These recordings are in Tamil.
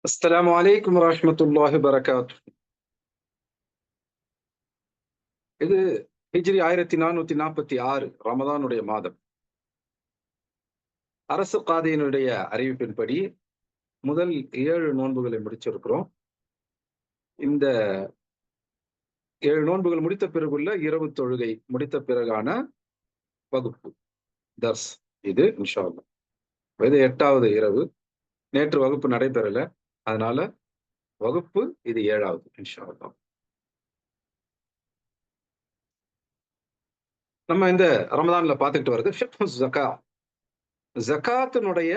அஸ்ஸலாமு அலைக்கும் வரஹ்மத்துல்லாஹி வபரகாத்துஹு. இது ஹிஜ்ரி 1446 ரமதானுடைய மாதம். அரசு காதியினுடைய அறிவிப்பின்படி முதல் 7 நோன்புகளை முடிச்சிருக்கிறோம். இந்த 7 நோன்புகள் முடித்த பிறகுள்ள இரவு தொழுகை முடித்த பிறகான வகுப்பு, தர்ஸ் இது இன்ஷா அல்லாஹ். இது 8வது இரவு. நேற்று வகுப்பு நடைபெறல. அதனால வகுப்பு இது 7வது இன்ஷா அல்லாஹ். நம்ம இந்த ரமதான்ல பார்த்துக்கிட்டு வர்றது ஃபிக்ஹு ஸக்கா. ஜகாத்தினுடைய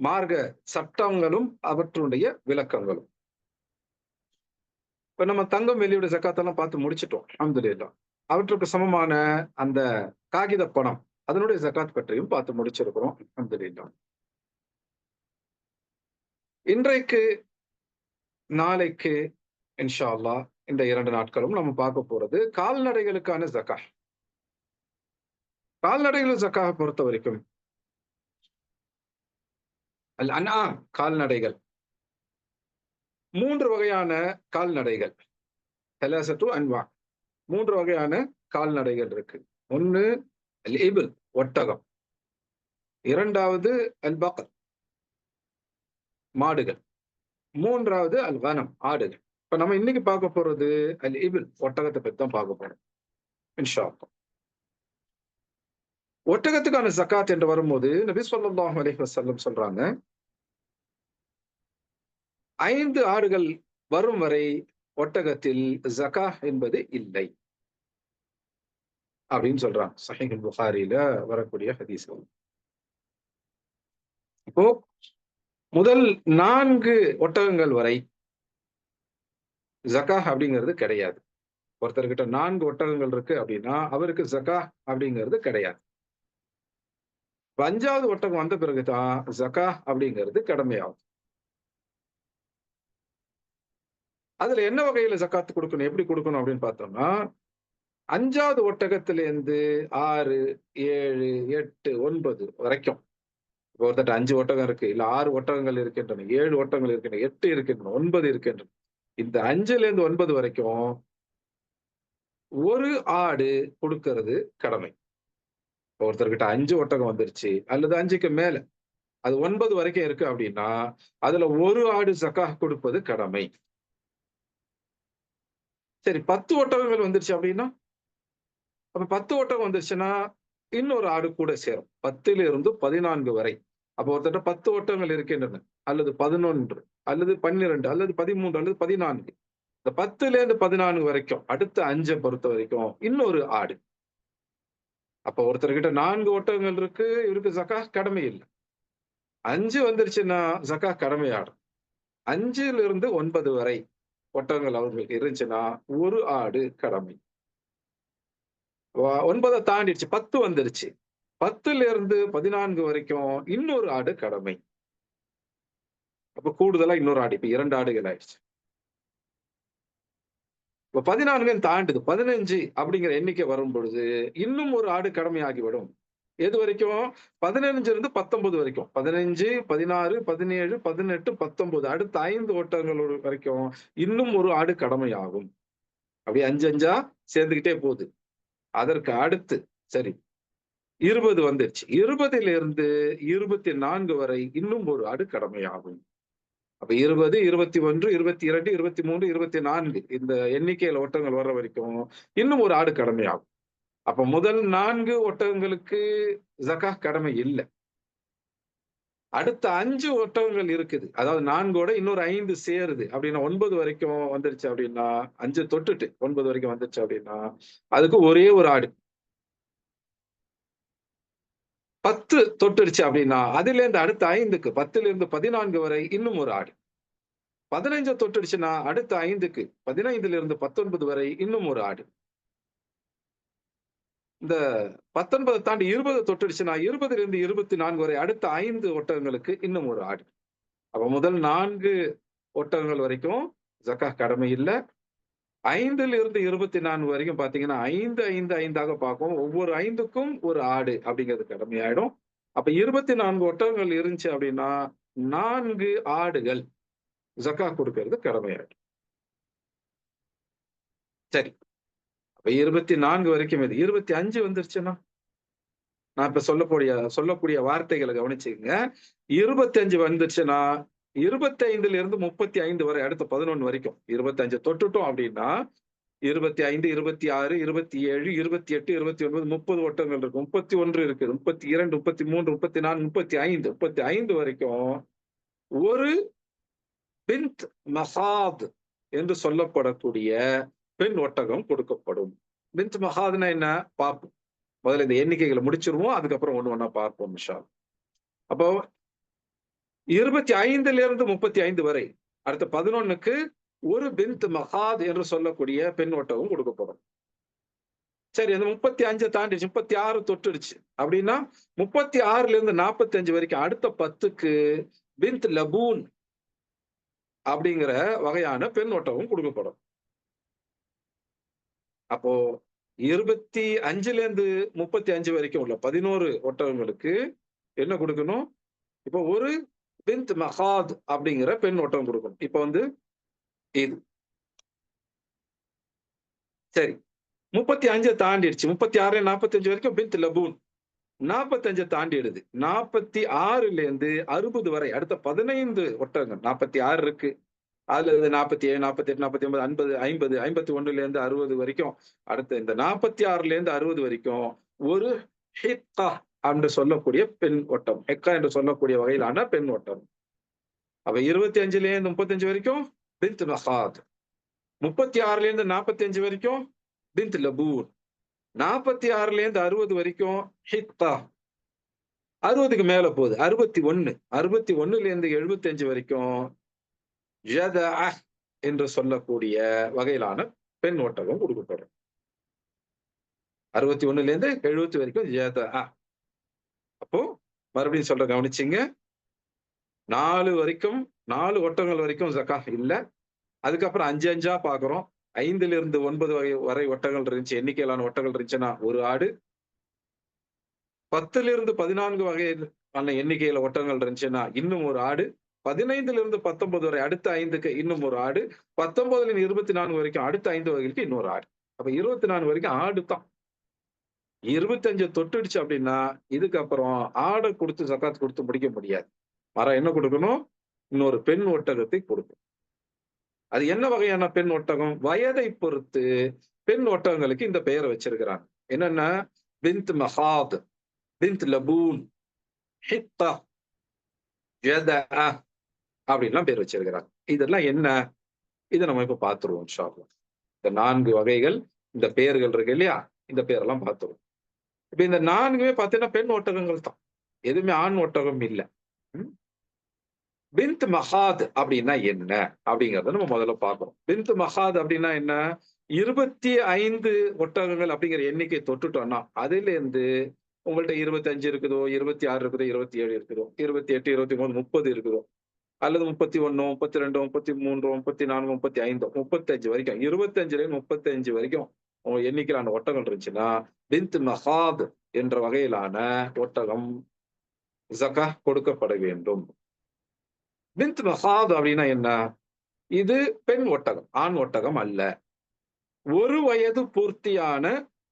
மார்க்க சட்டங்களும் அவற்றுடைய விளக்கங்களும். இப்ப நம்ம தங்கம் வெள்ளியோட ஜக்காத்தெல்லாம் பார்த்து முடிச்சிட்டோம், அல்ஹம்துலில்லாஹ். அவற்றுக்கு சமமான அந்த காகித பணம், அதனுடைய ஜக்காத் பற்றியும் பார்த்து முடிச்சிருக்கிறோம், அல்ஹம்துலில்லாஹ். இன்றைக்கு, நாளைக்கு இன்ஷா அல்லாஹ் இந்த 2 நாட்களும் நம்ம பார்க்க போறது கால்நடைகளுக்கான ஜக்காத். கால்நடைகள் ஜக்காத்த பொறுத்தவரைக்கும் அல் அன்ஆம் கால்நடைகள் 3 வகையான கால்நடைகள். தலாசத்து அன்வா 3 வகையான கால்நடைகள் இருக்கு. ஒண்ணு அல் இபில் ஒட்டகம். 2வது அல் பக்ர் மாடுகள். 3வது அல் கனம் ஆடுகள். இப்ப நம்ம இன்னைக்கு பார்க்க போறது அல் இபில் ஒட்டகத்தை பத்தி தான் பார்க்க போறோம் இன்ஷா அல்லாஹ். ஒட்டகத்துக்கான ஜக்காத் என்று வரும்போது நபி ஸல்லல்லாஹு அலைஹி வஸல்லம் சொல்றாங்க, 5 ஆடுகள் வரும் வரை ஒட்டகத்தில் ஜக்காத் என்பது இல்லை அப்படின்னு சொல்றாங்க. ஸஹீஹ் புகாரில வரக்கூடிய ஹதீஸ். இப்போ முதல் 4 ஒட்டகங்கள் வரை ஜக்காத் அப்படிங்கிறது கிடையாது. ஒருத்தர்கிட்ட 4 ஒட்டகங்கள் இருக்கு அப்படின்னா அவருக்கு ஜக்காத் அப்படிங்கிறது கிடையாது. 5வது ஒட்டகம் வந்த பிறகுதான் ஜக்காத் அப்படிங்கிறது கடமையாகும். அதுல என்ன வகையில ஜக்காத் கொடுக்கணும், எப்படி கொடுக்கணும் அப்படின்னு பார்த்தோம்னா, 5வது ஒட்டகத்திலிருந்து 6, 7, 8, 9 வரைக்கும். ஒருத்தட்ட 5 ஒட்டகம் இருக்கு, இல்ல 6 ஒட்டகங்கள் இருக்கின்றன, 7 ஒட்டகங்கள் இருக்கின்றன, 8 இருக்கின்றன, 9 இருக்கின்றன. இந்த 5ல இருந்து 9 வரைக்கும் ஒரு ஆடு கொடுக்கிறது கடமை. ஒருத்தர்கிட்ட 5 ஒட்டகம் வந்துருச்சு அல்லது 5க்கு மேல அது 9 வரைக்கும் இருக்கு அப்படின்னா அதுல ஒரு ஆடு ஜக்காத் கொடுப்பது கடமை. சரி, 10 ஒட்டகங்கள் வந்துருச்சு அப்படின்னா, அப்ப 10 ஒட்டகம் வந்துருச்சுன்னா இன்னொரு ஆடு கூட சேரும். 10லிருந்து 14 வரை. அப்ப ஒருத்தட்ட 10 ஒட்டகங்கள் இருக்கின்றன, அல்லது 11 அல்லது 12 அல்லது 13 அல்லது 14. இந்த 10ல இருந்து 14 வரைக்கும் அடுத்த 5 பொறுத்த வரைக்கும் இன்னொரு ஆடு. அப்ப ஒருத்தர்கிட்ட 4 ஒட்டகங்கள் இருக்கு, இவருக்கு ஜக்காத் கடமை இல்லை. 5 வந்துருச்சுன்னா ஜக்காத் கடமையாடும். 5லிருந்து 9 வரை ஒட்டகங்கள் அவர்களுக்கு இருந்துச்சுன்னா ஒரு ஆடு கடமை. 9 தாண்டிடுச்சு, 10 வந்துருச்சு. 10லிருந்து 14 வரைக்கும் இன்னொரு ஆடு கடமை. அப்ப கூடுதலா இன்னொரு ஆடு. இப்ப 2 ஆடுகள் ஆயிடுச்சு. இப்ப 14 தாண்டுது. 15 அப்படிங்கிற எண்ணிக்கை வரும் பொழுது இன்னும் ஒரு ஆடு கடமையாகிவிடும். எது வரைக்கும்? 15லிருந்து 19 வரைக்கும். 15, 16, 17, 18, 19 அடுத்த 5 ஓட்டங்கள் வரைக்கும் இன்னும் ஒரு ஆடு கடமையாகும். அப்படியே 5, 5ஆ சேர்ந்துகிட்டே போகுது. அதற்கு அடுத்து சரி 20 வந்துருச்சு. 20லிருந்து 24 வரை இன்னும் ஒரு ஆடு கடமையாகும். அப்ப 20, 21, 22, 23, 24 இந்த எண்ணிக்கையில ஒட்டகங்கள் வர்ற வரைக்கும் இன்னும் ஒரு ஆடு கடமையாகும். அப்ப முதல் 4 ஒட்டகங்களுக்கு ஜக்காத் கடமை இல்ல. அடுத்த 5 ஒட்டகங்கள் இருக்குது. அதாவது 4ஓட இன்னொரு 5 சேருது. அப்படின்னா 9 வரைக்கும் வந்துருச்சு அப்படின்னா, 5 தொட்டுட்டு 9 வரைக்கும் வந்துருச்சு அப்படின்னா, அதுக்கு ஒரே ஒரு ஆடு. 10 தொட்டுருச்சு அப்படின்னா, அதிலேருந்து அடுத்த 5க்கு 10லிருந்து 14 வரை இன்னும் ஒரு ஆடு. 15 தொட்டுடுச்சுன்னா அடுத்த 5க்கு 15லிருந்து 19 வரை இன்னும் ஒரு ஆடு. இந்த 19 தாண்டி 20 தொட்டுடுச்சுன்னா 20லிருந்து 24 வரை அடுத்த 5 ஒட்டகங்களுக்கு இன்னும் ஒரு ஆடு. அப்ப முதல் 4 ஒட்டகங்கள் வரைக்கும் ஜக்காத் கடமை இல்ல. 5லிருந்து 24 வரைக்கும் பார்த்தீங்கன்னா 5, 5, 5ஆக பார்ப்போம். ஒவ்வொரு 5க்கும் ஒரு ஆடு அப்படிங்கிறது கடமையாயிடும். அப்ப 24 ஒட்டகங்கள் இருந்துச்சு அப்படின்னா 4 ஆடுகள் ஜக்காத் கொடுக்கிறது கடமையாயிடும். சரி, அப்ப 24 வரைக்கும் இது. 25 வந்துருச்சுன்னா, நான் இப்ப சொல்லக்கூடிய வார்த்தைகளை கவனிச்சுக்கங்க. 25 வந்துருச்சுன்னா, 25ல இருந்து 35 வரை, அடுத்த 11 வரைக்கும் 25 தொட்டுட்டோம் அப்படின்னா 25, 26, 27, 28, 29, 30 ஒட்டங்கள் இருக்கு. 31 இருக்கு. 32, 33, 34, 35, 35 வரைக்கும் ஒரு பின்த் மஹாத் என்று சொல்லப்படக்கூடிய பெண் ஒட்டகம் கொடுக்கப்படும். பின்த் மஹாத்னா என்ன பார்ப்போம். முதல்ல இந்த எண்ணிக்கைகளை முடிச்சிருவோம். அதுக்கப்புறம் ஒண்ணு ஒண்ணா பார்ப்போம் இன்ஷா அல்லாஹ். அப்போ 25ல இருந்து 35 வரை, அடுத்த 11க்கு ஒரு பின்த் மஹாத் என்று சொல்லக்கூடிய பெண் ஒட்டகம் கொடுக்கப்படும். சரி, அந்த 35 தாண்டிடுச்சு, 36 தொட்டுடுச்சு அப்படின்னா 36ல இருந்து 45 வரைக்கும் அடுத்த 10க்கு பின்த் லபூன் அப்படிங்கிற வகையான பெண் ஒட்டகம் கொடுக்கப்படும். அப்போ 25ல இருந்து 35 வரைக்கும் உள்ள 11 ஒட்டகங்களுக்கு என்ன கொடுக்கணும்? இப்போ ஒரு பின்த் மஹாத் அப்படிங்கிற பெண் ஒட்டகம் கொடுக்கணும். இப்ப வந்து இது சரி, 35 தாண்டிடுச்சு. 36ல 45 வரைக்கும் பின்த் லபூன். 45 தாண்டிடுது. 46ல இருந்து 60 வரை அடுத்த 15 ஒட்டகங்கள். 46 இருக்கு. அதுல இருந்து 47, 48, 49, 50, 51ல இருந்து 60 வரைக்கும், அடுத்த இந்த 46ல இருந்து 60 வரைக்கும் ஒரு ஹிக்கா என்று சொல்லக்கூடிய பெண் ஒட்டகம். ஹிக்கா என்று சொல்லக்கூடிய வகையிலான பெண் ஒட்டகம். அப்ப 25ல இருந்து 35 வரைக்கும் பின்த் மஹாத். 36ல இருந்து 45 வரைக்கும் பின்த் லபூன். 46ல இருந்து 60 வரைக்கும் ஹிக்கா. 60க்கு மேல போகுது 61. 61ல இருந்து 75 வரைக்கும் ஜதஅ என்று சொல்லக்கூடிய வகையிலான பெண் ஒட்டகம் கொடுக்கப்படும். 61ல இருந்து 70 வரைக்கும் ஜதஅ. அப்போ மறுபடியும் சொல்ற கவனிச்சீங்க. 4 வரைக்கும் 4 ஒட்டகங்கள் வரைக்கும் ஜக்காத் இல்ல. அதுக்கப்புறம் 5 5ஆ பார்க்கிறோம். 5ல இருந்து 9 வரை ஒட்டகங்கள் இருந்துச்சு. எண்ணிக்கையிலான ஒட்டகங்கள் இருந்துச்சுன்னா ஒரு ஆடு. 10ல இருந்து 14 வகையான எண்ணிக்கையில ஒட்டகங்கள் இருந்துச்சுன்னா இன்னும் ஒரு ஆடு. 15ல இருந்து 19 வரை அடுத்த 5க்கு இன்னும் ஒரு ஆடு. 19ல இருந்து 24 வரைக்கும் அடுத்த 5 வகைக்கு இன்னொரு ஆடு. அப்ப 24 வரைக்கும் ஆடு தான். 25 தொட்டுடுச்சு அப்படின்னா இதுக்கப்புறம் ஆடை கொடுத்து ஜக்காத் கொடுத்து முடிக்க முடியாது. மாறா என்ன கொடுக்கணும்? இன்னொரு பெண் ஒட்டகத்தை கொடுக்கணும். அது என்ன வகையான பெண் ஒட்டகம்? வயதை பொறுத்து பெண் ஒட்டகங்களுக்கு இந்த பெயரை வச்சிருக்கிறாங்க. என்னன்னா பின்த் மஹாத், பின்த் லபூன், ஹித்தா, ஜதஅ அப்படின்லாம் பேர் வச்சிருக்கிறாங்க. இதெல்லாம் என்ன? இதை நம்ம இப்ப பார்த்துருவோம் இன்ஷா அல்லாஹ். இந்த 4 வகைகள், இந்த பெயர்கள் இருக்கு இல்லையா? இந்த பேரெல்லாம் பார்த்துருவோம். இப்ப இந்த 4மே பார்த்தீங்கன்னா பெண் ஒட்டகங்கள் தான். எதுவுமே ஆண் ஒட்டகம் இல்ல. ம். பின்த் மஹாத் அப்படின்னா என்ன அப்படிங்கறத நம்ம முதல்ல பார்க்கிறோம். பின்த் மஹாத் அப்படின்னா என்ன? 25 ஒட்டகங்கள் அப்படிங்கிற எண்ணிக்கை தொட்டுட்டோம்னா அதுல இருந்து உங்கள்ட்ட 25 இருக்குதோ, 26 இருக்குதோ, 27 இருக்குதோ, 28, 23, 30 இருக்குதோ, அல்லது 31, 32, 33, 34, 35, 35 வரைக்கும் 25ல 35 வரைக்கும் உங்க எண்ணிக்கையிலான ஒட்டகம் இருந்துச்சுன்னா பின்த் மஹாத் என்ற வகையிலான ஒட்டகம் ஜக்காத் கொடுக்கப்பட வேண்டும். பின்த் மஹாத் அப்படின்னா என்ன? இது பெண் ஒட்டகம், ஆண் ஒட்டகம் அல்ல. ஒரு வயது பூர்த்தியான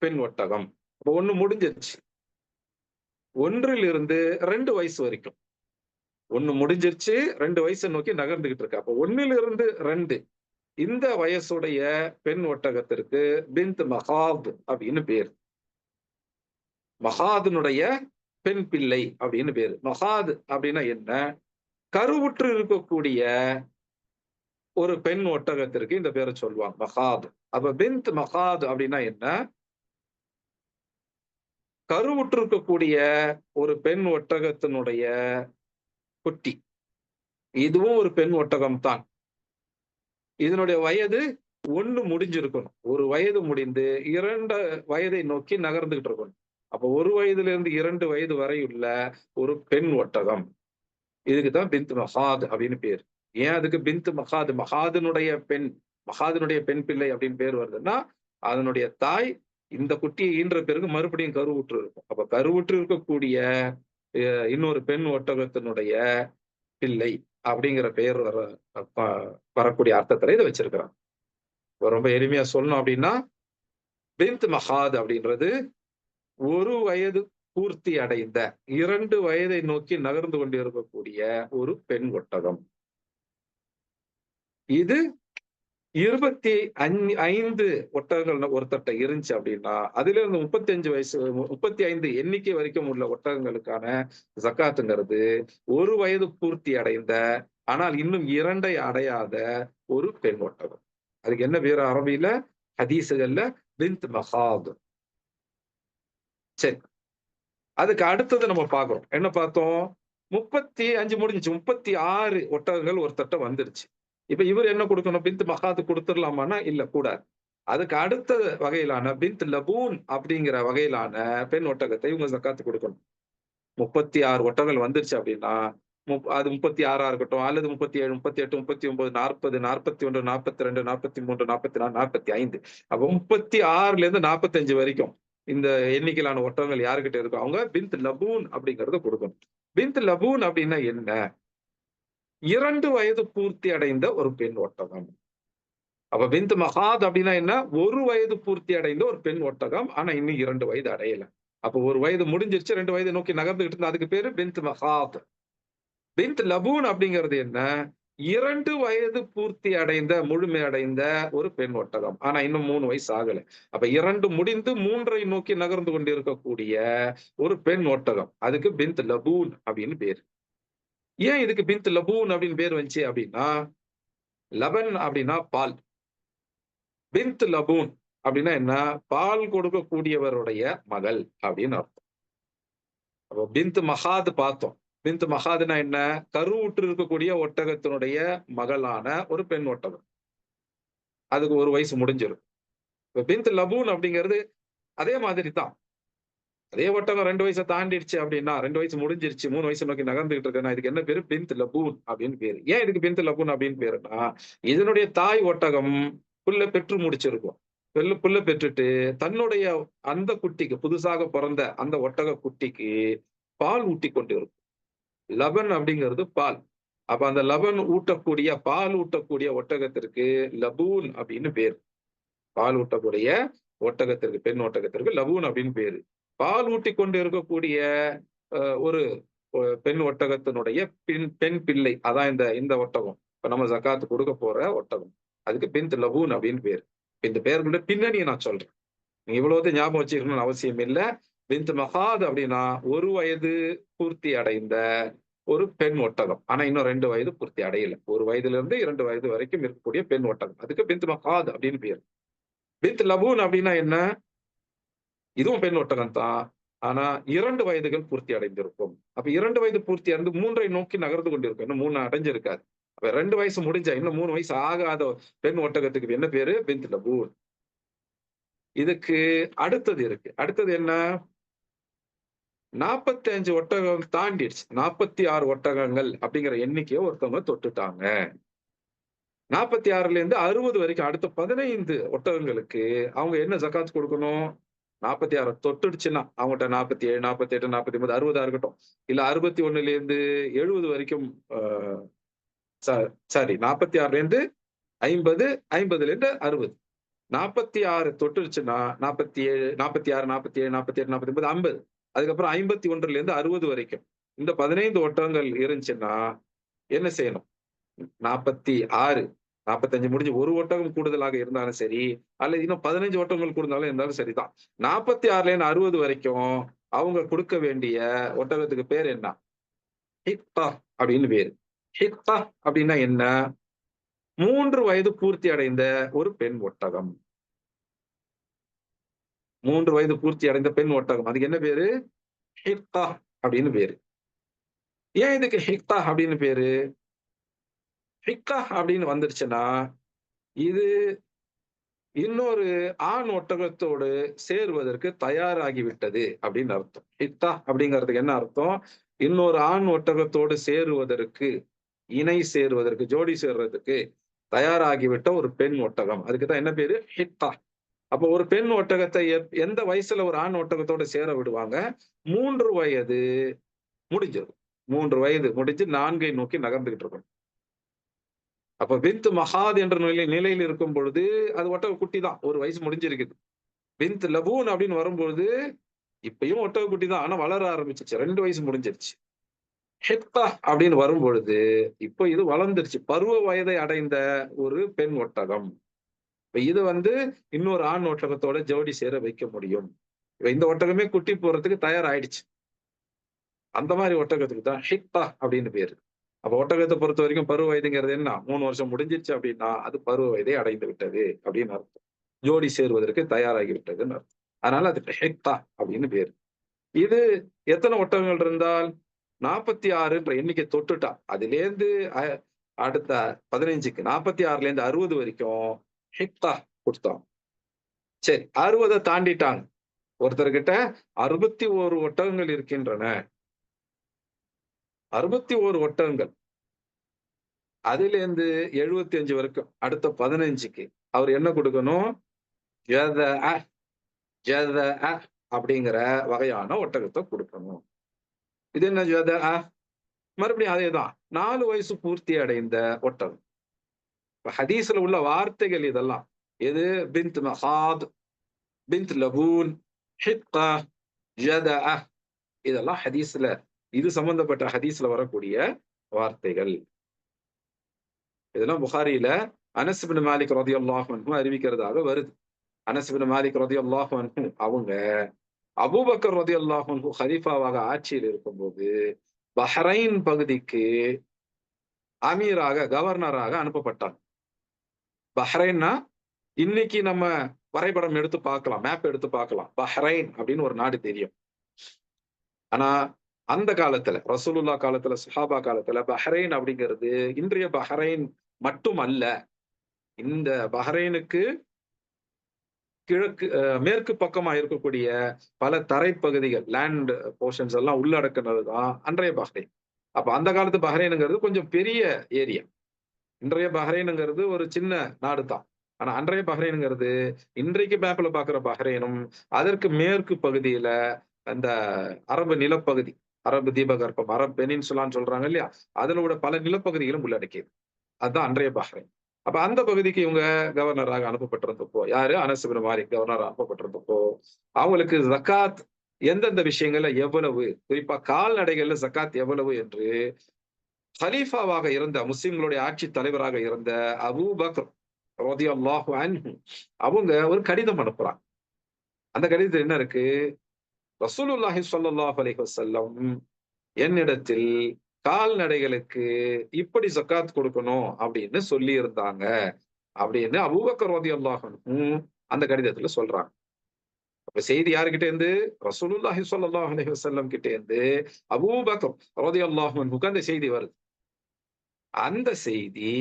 பெண் ஒட்டகம். ஒண்ணு முடிஞ்சிருச்சு. 1லிருந்து 2 வயசு வரைக்கும். 1 முடிஞ்சிருச்சு, 2 வயசை நோக்கி நகர்ந்துகிட்டு இருக்கு. அப்ப 1லிருந்து 2 இந்த வயசுடைய பெண் ஒட்டகத்திற்கு பின்த் மஹாத் அப்படின்னு பேர். மஹாதனுடைய பெண் பிள்ளை அப்படின்னு பேரு. மஹாத் அப்படின்னா என்ன? கருவுற்று இருக்கக்கூடிய ஒரு பெண் ஒட்டகத்திற்கு இந்த பேரை சொல்லுவாங்க மஹாத். அப்ப பின்த் மஹாத் அப்படின்னா என்ன? கருவுற்று இருக்கக்கூடிய ஒரு பெண் ஒட்டகத்தினுடைய குட்டி. இதுவும் ஒரு பெண் ஒட்டகம் தான். இதனுடைய வயது 1 முடிஞ்சிருக்கணும். 1 வயது முடிந்து 2 வயதை நோக்கி நகர்ந்துகிட்டு இருக்கணும். அப்ப 1 வயதிலிருந்து 2 வயது வரை உள்ள ஒரு பெண் ஒட்டகம். இதுக்கு தான் பின்த் மஹாத் அப்படின்னு பேர். ஏன் அதுக்கு பின்த் மஹாத்? மஹாதினுடைய பெண் பிள்ளை அப்படின்னு பேர் வருதுன்னா அதனுடைய தாய் இந்த குட்டியை ஈன்ற பிறகு மறுபடியும் கருவுற்று இருக்கும். அப்ப கருவுற்று இருக்கக்கூடிய இன்னொரு பெண் ஒட்டகத்தினுடைய பிள்ளை அப்படிங்கிற பெயர் வரக்கூடிய அர்த்தத்துல இதை வச்சிருக்கிறான். ரொம்ப எளிமையா சொல்லணும் அப்படின்னா, பிந்த் மகாத் அப்படின்றது ஒரு வயது பூர்த்தி அடைந்த 2 வயதை நோக்கி நகர்ந்து கொண்டிருக்கக்கூடிய ஒரு பெண் ஒட்டகம். இது 25 ஒட்டகங்கள் ஒருத்தர்ட்ட இருந்துச்சு அப்படின்னா, அதுல இருந்து 35 வயசு 35 எண்ணிக்கை வரைக்கும் உள்ள ஒட்டகங்களுக்கான ஜக்காத்துங்கிறது ஒரு வயது பூர்த்தி அடைந்த, ஆனால் இன்னும் 2ஐ அடையாத ஒரு பெண் ஒட்டகம். அதுக்கு என்ன பேரு அரபியில? ஹதீஸுகள்ல பிந்த் மகாத். சரி. அதுக்கு அடுத்தது நம்ம பார்க்கிறோம். என்ன பார்த்தோம்? 35 முடிஞ்சுச்சு. 36 ஒட்டகங்கள் ஒருத்தர்ட்ட வந்துருச்சு. இப்ப இவரு என்ன குடுக்கணும்? பிந்த் மகாத் குடுத்துறலாமான்னா, இல்ல கூடாது. அதுக்கு அடுத்த வகையிலான பிந்த் லபூன் அப்படிங்கிற வகையிலான பெண் ஒட்டகத்தை இவங்க ஜக்காத் குடுக்கணும். 36 ஒட்டகங்கள் வந்துருச்சு அப்படின்னா, அது 36ஆ இருக்கட்டும், அல்லது 37, 38, 39, 40, 41, 42, 43, 44, 45. அப்ப 36லேருந்து 45 வரைக்கும் இந்த எண்ணிக்கையிலான ஒட்டகங்கள் யார்கிட்ட இருக்கோ, அவங்க பிந்த் லபூன் அப்படிங்கிறத குடுக்கணும். பிந்த் லபூன் அப்படின்னா என்ன? 2 வயது பூர்த்தி அடைந்த ஒரு பெண் ஒட்டகம். அப்ப பிந்த் மகாத் அப்படின்னா என்ன? 1 வயது பூர்த்தி அடைந்த ஒரு பெண் ஒட்டகம். ஆனா இன்னும் 2 வயது அடையல. அப்ப 1 வயது முடிஞ்சிருச்சு, 2 வயதை நோக்கி நகர்ந்துகிட்டு இருந்தா அதுக்கு பேரு பிந்த் மகாத். பிந்த் லபூன் அப்படிங்கிறது என்ன? 2 வயது பூர்த்தி அடைந்த, முழுமை அடைந்த ஒரு பெண் ஒட்டகம். ஆனா இன்னும் 3 வயசு ஆகல. அப்ப 2 முடிந்து 3ஐ நோக்கி நகர்ந்து கொண்டிருக்கக்கூடிய ஒரு பெண் ஒட்டகம். அதுக்கு பிந்த் லபூன் அப்படின்னு பேரு. ஏன் இதுக்கு பிந்த் லபூன் அப்படின்னு பேர் வந்துச்சு அப்படின்னா, லபன் அப்படின்னா பால். பிந்த் லபூன் அப்படின்னா என்ன? பால் கொடுக்கக்கூடியவருடைய மகள் அப்படின்னு அர்த்தம். அப்போ பிந்த் மகாத் பார்த்தோம். பிந்த் மகாத்னா என்ன? கருவுற்று இருக்கக்கூடிய ஒட்டகத்தினுடைய மகளான ஒரு பெண் ஒட்டகம். அதுக்கு 1 வயசு முடிஞ்சிரும். இப்ப பிந்த் லபூன் அப்படிங்கிறது அதே மாதிரி தான். அதே ஒட்டகம் 2 வயச தாண்டிடுச்சு அப்படின்னா, 2 வயசு முடிஞ்சிருச்சு, 3 வயசு நோக்கி நகர்ந்துகிட்டு இருக்குன்னா, இதுக்கு என்ன பேரு? பிந்த் லபூன் அப்படின்னு பேரு. ஏன் இதுக்கு பிந்த் லபூன் அப்படின்னு பேருன்னா, இதனுடைய தாய் ஒட்டகம் புல்ல பெற்று முடிச்சிருக்கும். புல்ல பெற்றுட்டு தன்னுடைய அந்த குட்டிக்கு, புதுசாக பிறந்த அந்த ஒட்டக குட்டிக்கு பால் ஊட்டிக் கொண்டு இருக்கும். லபன் அப்படிங்கிறது பால். அப்ப அந்த லபன் ஊட்டக்கூடிய, பால் ஊட்டக்கூடிய ஒட்டகத்திற்கு லபூன் அப்படின்னு பேரு. பால் ஊட்டக்கூடிய ஒட்டகத்திற்கு, பெண் ஒட்டகத்திற்கு லபூன் அப்படின்னு பேரு. பால் ஊட்டிக் கொண்டு இருக்கக்கூடிய ஒரு பெண் ஒட்டகத்தினுடைய பெண் பிள்ளை. அதான் இந்த ஒட்டகம். இப்ப நம்ம ஜக்காத் கொடுக்க போற ஒட்டகம். அதுக்கு பிந்த் லபூன் அப்படின்னு பேரு. இந்த பெயர்களுடைய பின்னணியை நான் சொல்றேன். நீங்க இவ்வளவு ஞாபகம் வச்சுக்கணும்னு அவசியம் இல்ல. பிந்த் மகாத் அப்படின்னா 1 வயது பூர்த்தி அடைந்த ஒரு பெண் ஒட்டகம். ஆனா இன்னும் 2 வயது பூர்த்தி அடையல. 1 வயதிலிருந்து 2 வயது வரைக்கும் இருக்கக்கூடிய பெண் ஒட்டகம். அதுக்கு பிந்த் மகாத் அப்படின்னு பேரு. பிந்த் லபூன் அப்படின்னா என்ன? இதுவும் பெண் ஒட்டகம் தான். ஆனா 2 வயதுகள் பூர்த்தி அடைந்திருக்கும். அப்ப 2 வயது பூர்த்தி அடைந்து 3ஐ நோக்கி நகர்ந்து கொண்டிருக்கும். இன்னும் 3 அடைஞ்சிருக்காது. அப்ப 2 வயசு முடிஞ்சா இன்னும் 3 வயசு ஆகாத பெண் ஒட்டகத்துக்கு என்ன பேரு? பிந்த் லபூன். இதுக்கு அடுத்தது இருக்கு. அடுத்தது என்ன? 45 ஒட்டகம் தாண்டிடுச்சு. 46 ஒட்டகங்கள் அப்படிங்கிற எண்ணிக்கைய ஒருத்தவங்க தொட்டுட்டாங்க. 46லேருந்து 60 வரைக்கும் அடுத்த 15 ஒட்டகங்களுக்கு அவங்க என்ன ஜக்காத் குடுக்கணும்? 46 தொட்டுடுச்சுன்னா, அவங்கட்ட 47, 48, 49, 60ஆ இருக்கட்டும். இல்ல 61லேருந்து 70 வரைக்கும் அ ச சாரி 46லேருந்து 50, 50லேருந்து 60. 46 தொட்டுருச்சுன்னா 47, 46, 47, 48, 49, 50. அதுக்கப்புறம் 51லேருந்து 60 வரைக்கும். இந்த 15 ஒட்டகங்கள் இருந்துச்சுன்னா, என்ன செய்யணும்? 46, 45 முடிஞ்சு 1 ஒட்டகம் கூடுதலாக இருந்தாலும் சரி, அல்லது இன்னும் 15 ஒட்டகங்கள் கூடுதலாக இருந்தாலும் சரிதான். 46லேருந்து 60 வரைக்கும் அவங்க குடுக்க வேண்டிய ஒட்டகத்துக்கு பேர் என்ன? ஹித்தா அப்படின்னு பேரு. ஹித்தா அப்படின்னா என்ன? 3 வயது பூர்த்தி அடைந்த ஒரு பெண் ஒட்டகம். 3 வயது பூர்த்தி அடைந்த பெண் ஒட்டகம். அதுக்கு என்ன பேரு? ஹித்தா அப்படின்னு பேரு. ஏன் இதுக்கு ஹித்தா அப்படின்னு பேரு? ஹிக்கா அப்படின்னு வந்துருச்சுன்னா, இது இன்னொரு ஆண் ஒட்டகத்தோடு சேருவதற்கு தயாராகி விட்டது அப்படின்னு அர்த்தம். ஹித்தா அப்படிங்கிறதுக்கு என்ன அர்த்தம்? இன்னொரு ஆண் ஒட்டகத்தோடு சேருவதற்கு, இணை சேருவதற்கு, ஜோடி சேர்றதுக்கு தயாராகிவிட்ட ஒரு பெண் ஒட்டகம். அதுக்கு தான் என்ன பேரு? ஹித்தா. அப்போ ஒரு பெண் ஒட்டகத்தை எந்த வயசுல ஒரு ஆண் ஒட்டகத்தோட சேர விடுவாங்க? 3 வயது முடிஞ்சிரும். 3 வயது முடிஞ்சு 4ஐ நோக்கி நகர்ந்துகிட்டு இருக்கும். அப்ப பின்த் மஹாத் என்ற நிலையில் இருக்கும் பொழுது அது ஒட்டக குட்டி தான். ஒரு வயசு முடிஞ்சிருக்குது. பின்த் லபூன் அப்படின்னு வரும்பொழுது இப்பயும் ஒட்டக குட்டி தான். ஆனா வளர ஆரம்பிச்சுச்சு. 2 வயசு முடிஞ்சிருச்சு. ஹித்தா அப்படின்னு வரும்பொழுது இப்போ இது வளர்ந்துருச்சு. பருவ வயதை அடைந்த ஒரு பெண் ஒட்டகம். இப்ப இது இன்னொரு ஆண் ஒட்டகத்தோட ஜோடி சேர வைக்க முடியும். இப்ப இந்த ஒட்டகமே குட்டி போடுறதுக்கு தயாராயிடுச்சு. அந்த மாரி ஒட்டகத்துக்கு தான் ஹித்தா அப்படின்னு பேரு. அப்ப ஒட்டகத்த பொறுத்தவரைக்கும் பருவ வயதுங்கிறது என்ன? 3 வருஷம் முடிஞ்சிருச்சு அப்படின்னா, அது பருவ வயதை அடைந்து விட்டது அப்படின்னு அர்த்தம். ஜோடி சேருவதற்கு தயாராகி விட்டதுன்னு அர்த்தம். அதனால அதுக்கு ஹித்தா அப்படின்னு பேரு. இது எத்தன ஒட்டகங்கள் இருந்தால் 46ன்ற எண்ணிக்கை தொட்டுட்டா. அதிலேருந்து அ அடுத்த 15க்கு 46லேருந்து 60 வரைக்கும் ஹிக்தா குடுத்தோம். சரி 60 தாண்டிட்டாங்க. ஒருத்தர்கிட்ட 61 ஒட்டகங்கள் இருக்கின்றன. 61 ஒட்டகங்கள். அதிலேருந்து 75 வரைக்கும் அடுத்த 15க்கு அவர் என்ன குடுக்கணும்? ஜதஅ ஜதஅ அப்படிங்கிற வகையான ஒட்டகத்த குடுக்கணும். இது என்ன ஜதஅ? மறுபடியும் அதேதான். 4 வயசு பூர்த்தி அடைந்த ஒட்டகம். இப்ப ஹதீஸ்ல உள்ள வார்த்தைகள் இதெல்லாம். எது? பின்த் மஹாத், பின்த் லபூன், ஹித்தா, ஜதஅ இதெல்லாம் இது சம்பந்தப்பட்ட ஹதீஸ்ல வரக்கூடிய வார்த்தைகள். இதெல்லாம் புகாரியில அனஸ் இப்னு மாலிக் ரலியல்லாஹு அன்ஹு அறிவிக்கிறதாக வருது. அனஸ் இப்னு மாலிக் ரலியல்லாஹு அன்ஹு அவங்க அபூபக்கர் ரலியல்லாஹு அன்ஹு கலீஃபாவாக ஆட்சியில் இருக்கும்போது பஹ்ரைன் பகுதிக்கு கவர்னராக அனுப்பப்பட்டார். பஹ்ரைன்னா இன்னைக்கு நம்ம வரைபடம் எடுத்து பார்க்கலாம். மேப் எடுத்து பார்க்கலாம். பஹ்ரைன் அப்படின்னு ஒரு நாடு தெரியும். ஆனா அந்த காலத்துல ரசூலுல்லாஹ் காலத்துல, ஸஹாபா காலத்துல பஹ்ரைன் அப்படிங்கிறது இன்றைய பஹ்ரைன் மட்டும் அல்ல. இந்த பஹ்ரைனுக்கு மேற்கு பக்கமா இருக்கக்கூடிய பல தரைப்பகுதிகள், லேண்ட் போர்ஷன்ஸ் எல்லாம் உள்ளடக்குனது தான் அன்றைய பஹ்ரைன். அப்ப அந்த காலத்து பஹ்ரைனுங்கிறது கொஞ்சம் பெரிய ஏரியா. இன்றைய பஹ்ரைனுங்கிறது ஒரு சின்ன நாடு தான். ஆனா அன்றைய பஹ்ரைனுங்கிறது இன்றைக்கு மேப்ல பார்க்கிற பஹ்ரைனும், அதற்கு மேற்கு பகுதியில அந்த அரபு நிலப்பகுதி, அரபு தீபகற்பம், அரபு பெனின்சுலான்னு சொல்றாங்க இல்லையா? அதுல உள்ள பல நிலப்பகுதிகளும் உள்ளடக்கியது. அதுதான் அன்றைய பஹ்ரைன். அப்ப அந்த பகுதிக்கு இவங்க கவர்னராக அனுப்பப்பட்டிருந்தப்போ, யாரு? அனஸ் இப்னு மாலிக் கவர்னரா அனுப்பப்பட்டிருந்தப்போ, அவங்களுக்கு ஜக்காத் எந்தெந்த விஷயங்கள்ல எவ்வளவு, குறிப்பா கால்நடைகள்ல ஜக்காத் எவ்வளவு என்று கலீஃபாவாக இருந்த முஸ்லிம்களுடைய ஆட்சி தலைவராக இருந்த அபூபக்கர் ரலியல்லாஹு அன்ஹு அவங்க ஒரு கடிதம் அனுப்புறாங்க. அந்த கடிதத்துல என்ன இருக்கு? ரசூலுல்லாஹி ஸல்லல்லாஹு அலைஹி வஸல்லம் என்னிடத்தில் கால்நடைகளுக்கு இப்படி ஜக்காத் கொடுக்கணும் அப்படின்னு சொல்லி இருந்தாங்க அப்படின்னு அபூபக்கர் ரலியல்லாஹு அன்ஹு அந்த கடிதத்துல சொல்றாங்க. அப்ப செய்தி யாருகிட்ட இருந்து? ரசூலுல்லாஹி ஸல்லல்லாஹு அலைஹி வஸல்லம் கிட்ட இருந்து அபூபக்கர் ரலியல்லாஹு அன்ஹுக்கு அந்த செய்தி வருது. அந்த செய்தி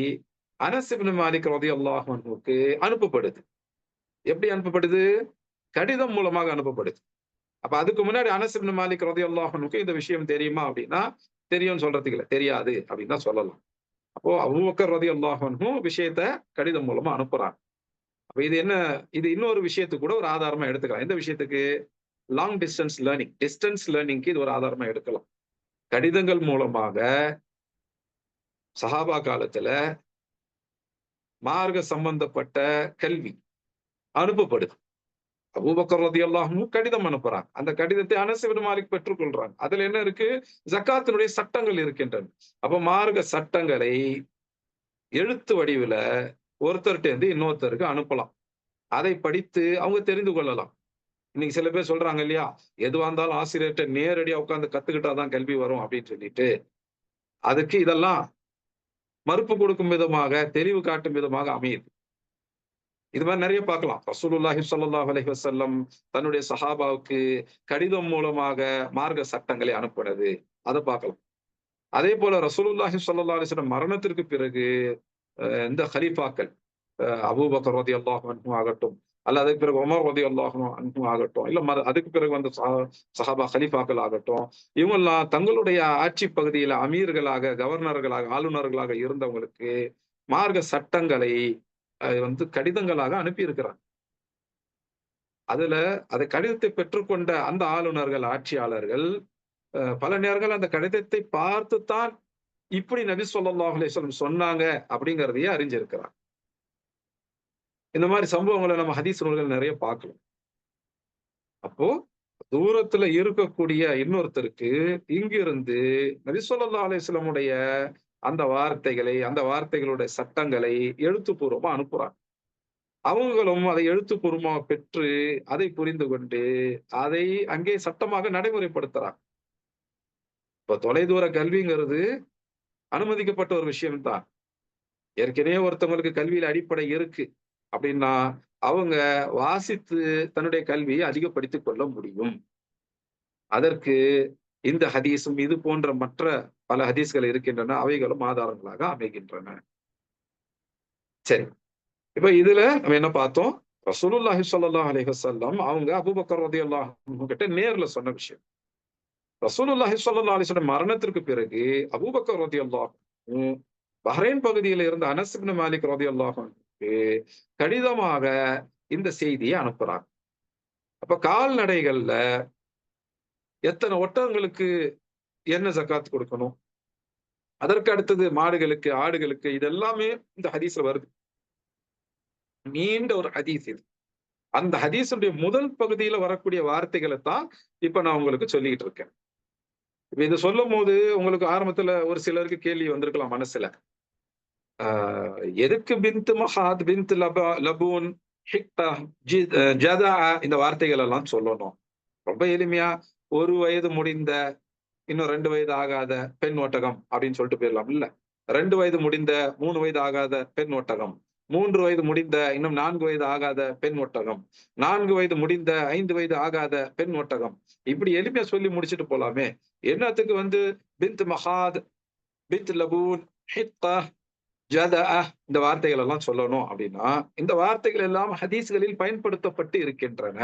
அனஸ் இப்னு மாலிக் ரலியல்லாஹு அன்ஹுக்கு அனுப்பப்படுது. எப்படி அனுப்பப்படுது? கடிதம் மூலமாக அனுப்பப்படுது. அப்ப அதுக்கு முன்னாடி அனஸ் இப்னு மாலிக் ரலியல்லாஹு அன்ஹுக்கு இந்த விஷயம் தெரியுமா அப்படின்னா, தெரியும்னு சொல்றதுக்கு இல்ல. தெரியாது அப்படின்னு தான் சொல்லலாம். அப்போ அபூபக்கர் ரலியல்லாஹு அன்ஹு விஷயத்த கடிதம் மூலமா அனுப்புறாங்க. அப்ப இது என்ன? இது இன்னொரு விஷயத்துக்கு கூட ஒரு ஆதாரமா எடுத்துக்கலாம். எந்த விஷயத்துக்கு? Long distance learning. டிஸ்டன்ஸ் லேர்னிங்க்கு இது ஒரு ஆதாரமா எடுக்கலாம். கடிதங்கள் மூலமாக சஹாபா காலத்துல மார்க்க சம்பந்தப்பட்ட கல்வி அனுப்பப்படுது. அபூபக்கர் ரலியல்லாஹு அன்ஹு கடிதம் அனுப்புறாங்க. அந்த கடிதத்தை அனஸ் இப்னு மாலிக் பெற்றுக்கொள்றாங்க. அதுல என்ன இருக்கு? ஜக்காத்தினுடைய சட்டங்கள் இருக்கின்றன. அப்ப மார்க்க சட்டங்களை எழுத்து வடிவில ஒருத்தர்ட்ட இருந்து இன்னொருத்தருக்கு அனுப்பலாம். அதை படித்து அவங்க தெரிந்து கொள்ளலாம். இன்னைக்கு சில பேர் சொல்றாங்க இல்லையா? எதுவா இருந்தாலும் ஆசிரியர்ட்ட நேரடியா உட்கார்ந்து கத்துக்கிட்டா தான் கல்வி வரும் அப்படின்னு சொல்லிட்டு, அதுக்கு இதெல்லாம் மறுப்பு கொடுக்கும் விதமாக, தெளிவு காட்டும் விதமாக அமையுது. இது மாரி நெறைய பார்க்கலாம். ரசூலுல்லாஹி ஸல்லல்லாஹு அலைஹி வஸல்லம் தன்னுடைய சஹாபாவுக்கு கடிதம் மூலமாக மார்க்க சட்டங்களை அனுப்புனது. அத பார்க்கலாம். அதேபோல ரசூலுல்லாஹி ஸல்லல்லாஹு அலைஹி வஸல்லம் மரணத்திற்கு பிறகு இந்த கலீஃபாக்கள் அபூபக்கர் ரலியல்லாஹு அன்ஹு ஆகட்டும், அல்ல அதுக்கு பிறகு உமர் ரலியல்லாஹு அன்ஹு ஆகட்டும், இல்ல அதுக்கு பிறகு வந்த சஹாபா கலீஃபாக்கள் ஆகட்டும், இவங்கெல்லாம் தங்களுடைய ஆட்சி பகுதியில அமீர்களாக, கவர்னர்களாக, ஆளுநர்களாக இருந்தவங்களுக்கு மார்க்க சட்டங்களை கடிதங்களாக அனுப்பி இருக்கிறாங்க. அதுல கடிதத்தை பெற்றுக்கொண்ட அந்த ஆளுநர்கள், ஆட்சியாளர்கள் பல நேரங்கள் அந்த கடிதத்தை பார்த்துத்தான் இப்படி நபி ஸல்லல்லாஹு அலைஹி வஸல்லம் சொன்னாங்க அப்படிங்கிறதையே அறிஞ்சிருக்கிறார். இந்த மாதிரி சம்பவங்களை நம்ம ஹதீஸ் நூல்கள் நிறைய பார்க்கலாம். அப்போ தூரத்துல இருக்கக்கூடிய இன்னொருத்தருக்கு இங்கிருந்து நபி ஸல்லல்லாஹு அலைஹி வஸல்லமுடைய அந்த வார்த்தைகளை, அந்த வார்த்தைகளுடைய சட்டங்களை எழுத்துப்பூர்வமா அனுப்புறாங்க. அவங்களும் அதை எழுத்துப்பூர்வமா பெற்று, அதை புரிந்து கொண்டு, அதை அங்கே சட்டமாக நடைமுறைப்படுத்துறாங்க. இப்ப தொலைதூர கல்விங்கிறது அனுமதிக்கப்பட்ட ஒரு விஷயம் தான். ஏற்கனவே ஒருத்தவங்களுக்கு கல்வியில அடிப்படை இருக்கு அப்படின்னா, அவங்க வாசித்து தன்னுடைய கல்வியை அதிகப்படுத்திக் கொள்ள முடியும். அதற்கு இந்த ஹதீஸும் இது போன்ற மற்ற பல ஹதீஸ்கள் இருக்கின்றன. அவைகளும் ஆதாரங்களாக அமைகின்றன. சரி. இப்ப இதுல நம்ம என்ன பார்த்தோம்? ரசூலுல்லாஹி ஸல்லல்லாஹு அலைஹி வஸல்லம் அவங்க அபூபக்கர் ரலியல்லாஹு அன்ஹு கிட்ட நேர்ல சொன்ன விஷயம். ரசூலுல்லாஹி ஸல்லல்லாஹு அலைஹி வஸல்லம் மரணத்திற்கு பிறகு அபூபக்கர் ரலியல்லாஹு அன்ஹு பஹ்ரைன் பகுதியில இருந்த அனஸ் இப்னு மாலிக் ரலியல்லாஹு அன்ஹுக்கு கடிதமாக இந்த செய்தியை அனுப்புறாங்க. அப்ப கால்நடைகள்ல எத்தனை ஒட்டகங்களுக்கு என்ன ஜக்காத் கொடுக்கணும்? அதற்கு அடுத்தது மாடுகளுக்கு, ஆடுகளுக்கு இதெல்லாமே இந்த ஹதீஸ்ல வருது. நீண்ட ஒரு ஹதீஸ் இது. அந்த ஹதீஸுடைய முதல் பகுதியில வரக்கூடிய வார்த்தைகளை தான் இப்ப நான் உங்களுக்கு சொல்லிட்டு இருக்கேன். இப்ப இத சொல்லும்போது உங்களுக்கு ஆரம்பத்துல ஒரு சிலருக்கு கேள்வி வந்திருக்கலாம் மனசுல. ஆ எதுக்கு பின்த் மஹாத், பின்த் லபூன், ஹிக்தா, ஜதா இந்த வார்த்தைகள் எல்லாம் சொல்லணும்? ரொம்ப எளிமையா 1 வயது முடிந்த, இன்னும் 2 வயது ஆகாத பெண் ஒட்டகம் அப்படின்னு சொல்லிட்டு போயிடலாம் இல்ல. 2 வயது முடிந்த, 3 வயது ஆகாத பெண் ஒட்டகம். 3 வயது முடிந்த, இன்னும் 4 வயது ஆகாத பெண் ஒட்டகம். 4 வயது முடிந்த, 5 வயது ஆகாத பெண் ஒட்டகம். இப்படி எளிமையா சொல்லி முடிச்சுட்டு போலாமே. என்னத்துக்கு வந்து பின்த் மஹாத், பின்த் லபூன், ஹித்தா, ஜதஅ இந்த வார்த்தைகள் எல்லாம் சொல்லணும் அப்படின்னா, இந்த வார்த்தைகள் எல்லாம் ஹதீஸ்களில் பயன்படுத்தப்பட்டு இருக்கின்றன.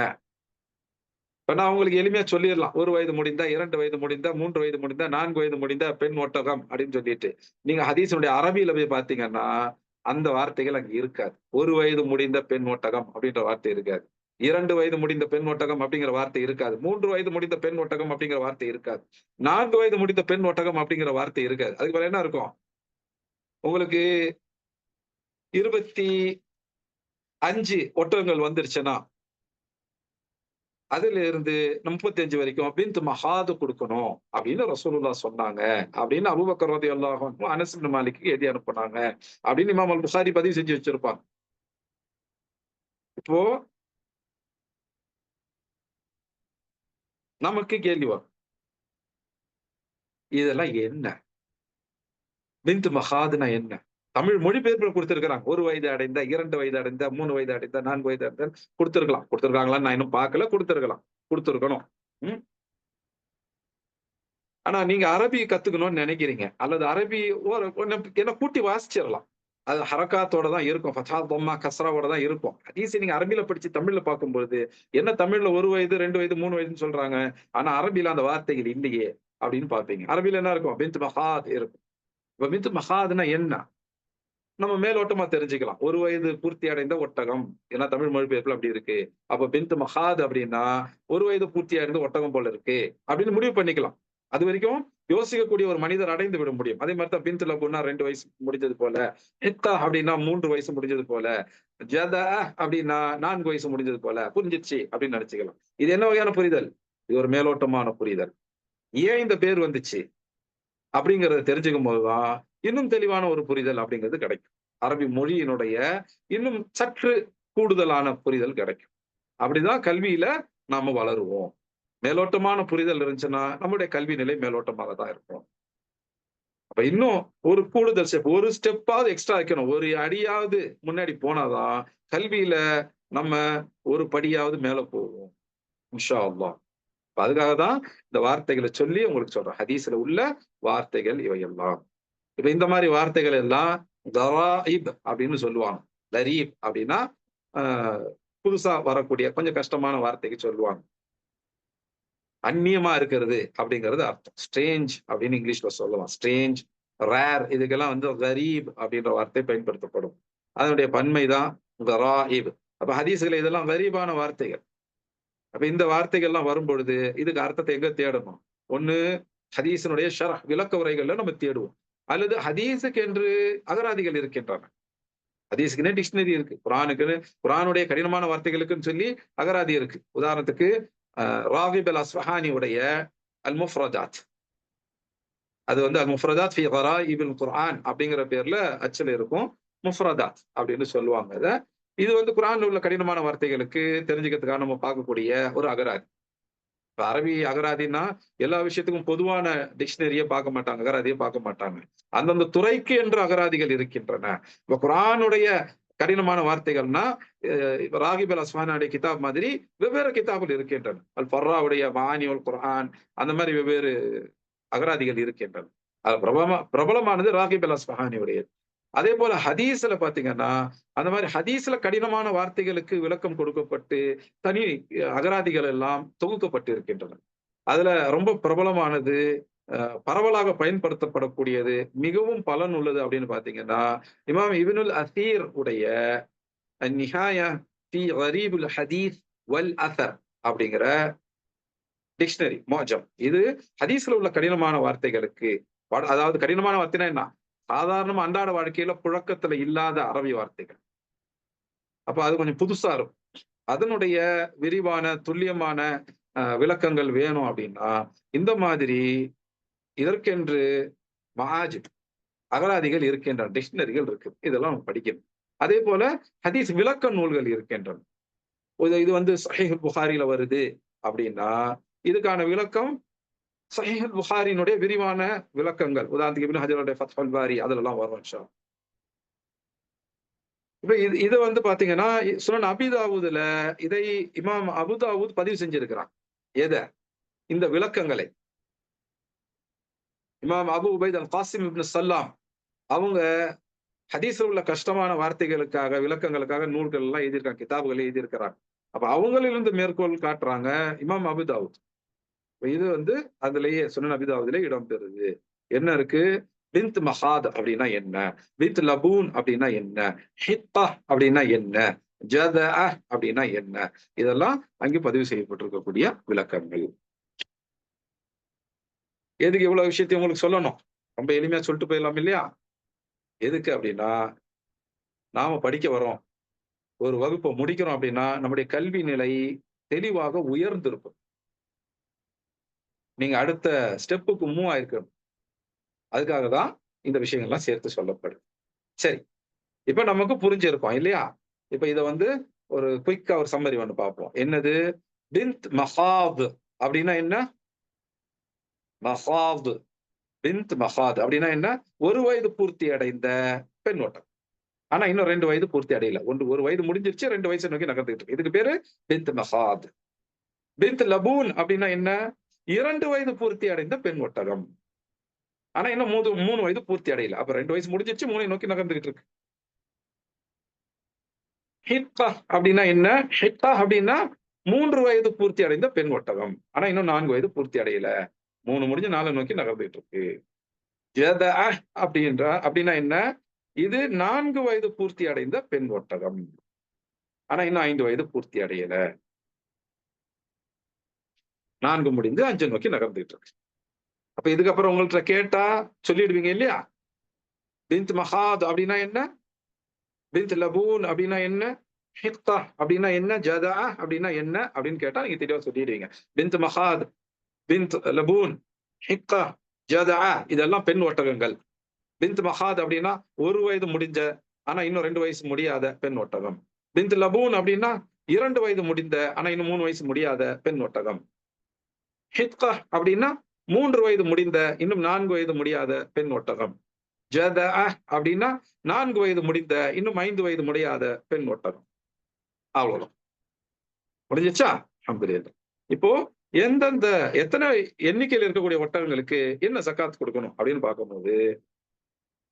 இப்ப நான் உங்களுக்கு எளிமையா சொல்லிறலாம். 1 வயது முடிந்த, 2 வயது முடிந்த, 3 வயது முடிந்த, 4 வயது முடிந்த பெண் ஒட்டகம் அப்படின்னு சொல்லிட்டு. நீங்க ஹதீஸினுடைய அரபியில போய் பார்த்தீங்கன்னா, அந்த வார்த்தைகள் அங்க இருக்காது. 1 வயது முடிந்த பெண் ஒட்டகம் அப்படின்ற வார்த்தை இருக்காது. 2 வயது முடிந்த பெண் ஒட்டகம் அப்படிங்கிற வார்த்தை இருக்காது. 3 வயது முடிந்த பெண் ஒட்டகம் அப்படிங்கிற வார்த்தை இருக்காது. 4 வயது முடிந்த பெண் ஒட்டகம் அப்படிங்கிற வார்த்தை இருக்காது. அதுக்கு பதிலா என்ன இருக்கும்? உங்களுக்கு 25 ஒட்டகங்கள் வந்துருச்சுன்னா, அதுல இருந்து 35 வரைக்கும் பின்த் மஹாது குடுக்கணும் அப்படின்னு ரசூலுல்லாஹ் சொன்னாங்க. அப்படின்னு அபூபக்கர் ரலியல்லாஹு அன்ஹு அனஸ் இப்னு மாலிக்க்கு எழுதி அனுப்புனாங்க. அப்படின்னு இமாம் அல் புகாரி பதிவு செஞ்சு வச்சிருப்பாங்க. இப்போ நமக்கு கேள்வி வரும். இதெல்லாம் என்ன? பின்த் மஹாதுன்னா என்ன? தமிழ் மொழிபெயர்ப்புல குடுத்திருக்கிறாங்க. 1 வயது அடைந்த, 2 வயது அடைந்த, 3 வயது அடைந்த, 4 வயது அடைந்த குடுத்திருக்கலாம். குடுத்திருக்காங்களான்னு நான் இன்னும் பார்க்கல. குடுத்திருக்கலாம். குடுத்திருக்கணும். ம். ஆனா நீங்க அரபி கத்துக்கணும்னு நினைக்கிறீங்க. அல்லது அரபி ஒரு என்ன கூட்டி வாசிச்சிரலாம். அது ஹரக்காத்தோட தான் இருக்கும். ஃபத்ஹா, தொம்மா, கஸ்ராவோட தான் இருக்கும். ஹதீஸ நீங்க அரபில படிச்சு தமிழ்ல பார்க்கும்பொழுது, என்ன தமிழ்ல 1 வயது, 2 வயது, 3 வயதுன்னு சொல்றாங்க. ஆனா அரபில அந்த வார்த்தைகள் இல்லையே! அப்படின்னு பார்ப்பீங்க. அரபில என்ன இருக்கும்? பின்த் மஹாத் இருக்கும். இப்ப பின்த் மஹாத்ன்னா என்ன? நம்ம மேலோட்டமா தெரிஞ்சுக்கலாம். 1 வயது பூர்த்தி அடைந்த ஒட்டகம். ஏன்னா தமிழ் மொழிபெயர்ப்புல அப்படி இருக்கு. அப்ப பின்த் மஹாத் அப்படின்னா, 1 வயது பூர்த்தி அடைந்த ஒட்டகம் போல இருக்கு. அப்படின்னு முடிவு பண்ணிக்கலாம். அதுவரைக்கும் யோசிக்கக்கூடிய ஒரு மனிதர் அடைந்து விட முடியும். அதே மாரி தான் பின்த் லபூன்னா 2 வயசு முடிஞ்சது போல. ஹித்தா அப்படின்னா 3 வயசு முடிஞ்சது போல. ஜதஅ அப்படின்னா 4 வயசு முடிஞ்சது போல. புரிஞ்சிருச்சு அப்படின்னு நெனச்சுக்கலாம். இது என்ன வகையான புரிதல்? இது ஒரு மேலோட்டமான புரிதல். ஏன் இந்த பேர் வந்துச்சு? அப்படிங்கிறத தெரிஞ்சுக்கும் போது தான், இன்னும் தெளிவான ஒரு புரிதல் அப்படிங்கிறது கிடைக்கும். அரபி மொழியினுடைய இன்னும் சற்று கூடுதலான புரிதல் கிடைக்கும். அப்படிதான் கல்வியில நாம வளருவோம். மேலோட்டமான புரிதல் இருந்துச்சுன்னா, நம்முடைய கல்வி நிலை மேலோட்டமாக தான் இருக்கும். அப்ப இன்னும் ஒரு கூடுதல் ஸ்டெப், ஒரு ஸ்டெப்பாவது எக்ஸ்ட்ரா வைக்கணும். ஒரு அடியாவது முன்னாடி போனா தான், கல்வியில நம்ம ஒரு படியாவது மேல போவோம். இன்ஷா அல்லாஹ். அதுக்காக தான் இந்த வார்த்தைகள சொல்லி உங்களுக்கு சொல்றேன். ஹதீஸ்ல உள்ள வார்த்தைகள் இவையெல்லாம். இப்ப இந்த மாரி வார்த்தைகள் எல்லாம் கராயிப் அப்படின்னு சொல்லுவாங்க. கரீப் அப்படின்னா, அ புதுசா வரக்கூடிய கொஞ்சம் கஷ்டமான வார்த்தைக்கு சொல்லுவாங்க. அந்நியமா இருக்கிறது அப்படிங்கிறது அர்த்தம். ஸ்ட்ரேஞ்ச் அப்படின்னு இங்கிலீஷ்ல சொல்லலாம். ஸ்ட்ரேஞ்ச், ரேர் இதுக்கெல்லாம் வந்து கரீப் அப்படின்ற வார்த்தை பயன்படுத்தப்படும். அதனுடைய பன்மை தான் கராயிப். அப்ப ஹதீஸ்ல இதெல்லாம் கரீபான வார்த்தைகள். அப்ப இந்த வார்த்தைகள்லாம் வரும்பொழுது, இதுக்கு அர்த்தத்த எங்க தேடணும்? ஒண்ணு ஹதீஸினுடைய ஷரஹ் விளக்க உரைகள்ல நம்ம தேடுவோம். அல்லது ஹதீஸுக்கு என்று அகராதிகள் இருக்கின்றன. ஹதீஸுக்குன்னே டிக்ஷனரி இருக்கு. குர்ஆனுடைய கடினமான வார்த்தைகளுக்குன்னு சொல்லி அகராதி இருக்கு. உதாரணத்துக்கு ராகிப் அல் அஸ்ஃபஹானி உடைய அல் முஃப்ரதாத். அது வந்து அல் முஃப்ரதாத் ஃபி கராயிபில் குர்ஆன் அப்படிங்கிற பேர்ல அச்சுல இருக்கும். முஃப்ரதாத் அப்படின்னு சொல்லுவாங்க இத. இது வந்து குர்ஆன்ல உள்ள கடினமான வார்த்தைகளுக்கு தெரிஞ்சுக்கிறதுக்காக நம்ம பார்க்கக்கூடிய ஒரு அகராதி. இப்ப அரபி அகராதின்னா எல்லா விஷயத்துக்கும் பொதுவான டிக்ஷனரிய பார்க்க மாட்டாங்க. அகராதிய பார்க்க மாட்டாங்க. அந்தந்த துறைக்கு என்று அகராதிகள் இருக்கின்றன. இப்ப குர்ஆனுடைய கடினமான வார்த்தைகள்னா, ராகிப் அல் அஸ்ஃபஹானியுடைய கிதாப் மாதிரி வெவ்வேறு கிதாபுகள் இருக்கின்றன. அல் ஃபர்ராவுடைய மஆனி வல் குர்ஆன் அந்த மாரி வெவ்வேறு அகராதிகள் இருக்கின்றன. அது பிரபலமானது ராகிப் அல் அஸ்ஃபஹானியுடையது. அதே போல ஹதீஸ்ல பாத்தீங்கன்னா, அந்த மாரி ஹதீஸ்ல கடினமான வார்த்தைகளுக்கு விளக்கம் கொடுக்கப்பட்டு, தனி அகராதிகள் எல்லாம் தொகுக்கப்பட்டு இருக்கின்றன. அதுல ரொம்ப பிரபலமானது, பரவலாக பயன்படுத்தப்படக்கூடியது, மிகவும் பலன் உள்ளது அப்படின்னு பாத்தீங்கன்னா, இமாம் இப்னுல் அசீர் உடைய அந்நிஹாயா ஃபி கரீபுல் ஹதீஸ் வல் அஸர் அப்படிங்கிற டிக்ஷனரி மோஜம். இது ஹதீஸ்ல உள்ள கடினமான வார்த்தைகளுக்கு, அதாவது கடினமான வார்த்தைனா என்ன? சாதாரணமா அன்றாட வாழ்க்கையில புழக்கத்துல இல்லாத அரபி வார்த்தைகள். அப்ப அது கொஞ்சம் புதுசா இருக்கும். அதனுடைய விரிவான, துல்லியமான விளக்கங்கள் வேணும் அப்படின்னா, இந்த மாதிரி இதற்கென்று மஆஜிம் அகராதிகள் இருக்கின்றன. டிக்ஷனரிகள் இருக்கு. இதெல்லாம் நம்ம படிக்கணும். அதே போல ஹதீஸ் விளக்க நூல்கள் இருக்கின்றன. இது வந்து ஸஹீஹ் புகாரில வருது அப்படின்னா, இதுக்கான விளக்கம் ஸஹீஹ் புகாரியினுடைய விரிவான விளக்கங்கள். உதாரணத்துக்கு இப்னு ஹஜருடைய ஃபத்ஹுல் பாரி அதுலலாம் வரும் இன்ஷா அல்லாஹ். இப்ப இது வந்து பாத்தீங்கன்னா, சுனன் அபீ தாவூதுல இதை இமாம் அபூ தாவூத் பதிவு செஞ்சிருக்கிறான். எத? இந்த விளக்கங்களை. இமாம் அபூ உபைத் அல் காசிம் இப்னு ஸல்லாம் அவங்க ஹதீஸ்ல உள்ள கஷ்டமான வார்த்தைகளுக்காக, விளக்கங்களுக்காக நூல்கள் எல்லாம் எழுதியிருக்காங்க. கிதாபுகள் எழுதியிருக்கிறாங்க. அப்ப அவங்களிலிருந்து மேற்கோள் காட்டுறாங்க இமாம் அபூ தாவூத். இது வந்து அதிலேயே சுனன் அபீ தாவூதிலே இடம்பெறுது. என்ன இருக்கு? பின்த் மஹாத் அப்படின்னா என்ன? பின்த் லபூன் அப்படின்னா என்ன? ஹித்தா அப்படின்னா என்ன? ஜதஅ அப்படின்னா என்ன? இதெல்லாம் அங்கே பதிவு செய்யப்பட்டிருக்கக்கூடிய விளக்கங்கள். எதுக்கு இவ்வளவு விஷயத்தையும் உங்களுக்கு சொல்லணும்? ரொம்ப எளிமையா சொல்லிட்டு போயிடலாம் இல்லையா? எதுக்கு அப்படின்னா, நாம படிக்க வர்றோம். ஒரு வகுப்ப முடிக்கிறோம் அப்படின்னா, நம்முடைய கல்வி நிலை தெளிவாக உயர்ந்திருக்கும். நீங்க அடுத்த ஸ்டெப்புக்கு மூவ் ஆயிருக்கணும். அதுக்காக தான் இந்த விஷயங்கள்லாம் சேர்த்து சொல்லப்படுது. சரி. இப்ப நமக்கு புரிஞ்சிருக்கும் இல்லையா? இப்ப இத வந்து ஒரு குயிக்கா ஒரு சம்மரி ஒண்ணு பார்ப்போம். என்னது? பின்த் மஹாத் அப்படின்னா என்ன? மஹாத் பின்த் மஹாத் அப்படின்னா என்ன? 1 வயது பூர்த்தி அடைந்த பெண் ஓட்டம். ஆனா இன்னும் 2 வயது பூர்த்தி அடையல. 1 வயது முடிஞ்சிருச்சு, 2 வயசை நோக்கி நகர்ந்துட்டு இருக்கு. இதுக்கு பேரு பின்த் மஹாத். பின்த் லபூன் அப்படின்னா என்ன? 2 வயது பூர்த்தி அடைந்த பெண் ஒட்டகம். ஆனா இன்னும் 3 வயது பூர்த்தி அடையல. அப்ப 2 வயசு முடிஞ்சிருச்சு, 3ஐ நோக்கி நகர்ந்துகிட்டு இருக்கு. ஹித்தா அப்படின்னா என்ன? ஹித்தா அப்படின்னா 3 வயது பூர்த்தி அடைந்த பெண் ஒட்டகம். ஆனா இன்னும் 4 வயது பூர்த்தி அடையல. 3 முடிஞ்சு 4 நோக்கி நகர்ந்துட்டு இருக்கு. ஜதஅ அப்படின்னா என்ன? இது 4 வயது பூர்த்தி அடைந்த பெண் ஒட்டகம். ஆனா இன்னும் 5 வயது பூர்த்தி அடையல. 4 முடிந்து 5 நோக்கி நகர்ந்துட்டு இருக்கு. அப்ப இதுக்கப்புறம் உங்கள்ட்ட கேட்டா சொல்லிடுவீங்க இல்லையா? பின்த் மஹாத் அப்படின்னா என்ன? பின்த் லபூன் அப்படின்னா என்ன? ஹித்தா அப்படின்னா என்ன? ஜதஅ அப்படின்னா என்ன? அப்படின்னு கேட்டா நீங்க தெளிவா சொல்லிடுவீங்க. பின்த் மஹாத், பின்த் லபூன், ஹித்தா, ஜதஅ இதெல்லாம் பெண் ஒட்டகங்கள். பின்த் மஹாத் அப்படின்னா 1 வயது முடிஞ்ச, ஆனா இன்னும் 2 வயசு முடியாத பெண் ஒட்டகம். பின்த் லபூன் அப்படின்னா 2 வயது முடிந்த, ஆனா இன்னும் 3 வயசு முடியாத பெண் ஒட்டகம். ஹித்கா அப்படின்னா 3 வயது முடிந்த, இன்னும் 4 வயது முடியாத பெண் ஒட்டகம். ஜதஅ அப்படின்னா 4 வயது முடிந்த, இன்னும் 5 வயது முடியாத பெண் ஒட்டகம். அவ்வளவுதான். முடிஞ்சிச்சா? அல்ஹம்துலில்லாஹ். இப்போ எந்தெந்த எத்தனை எண்ணிக்கையில் இருக்கக்கூடிய ஒட்டகங்களுக்கு என்ன ஜக்காத் கொடுக்கணும் அப்படின்னு பார்க்கும்போது,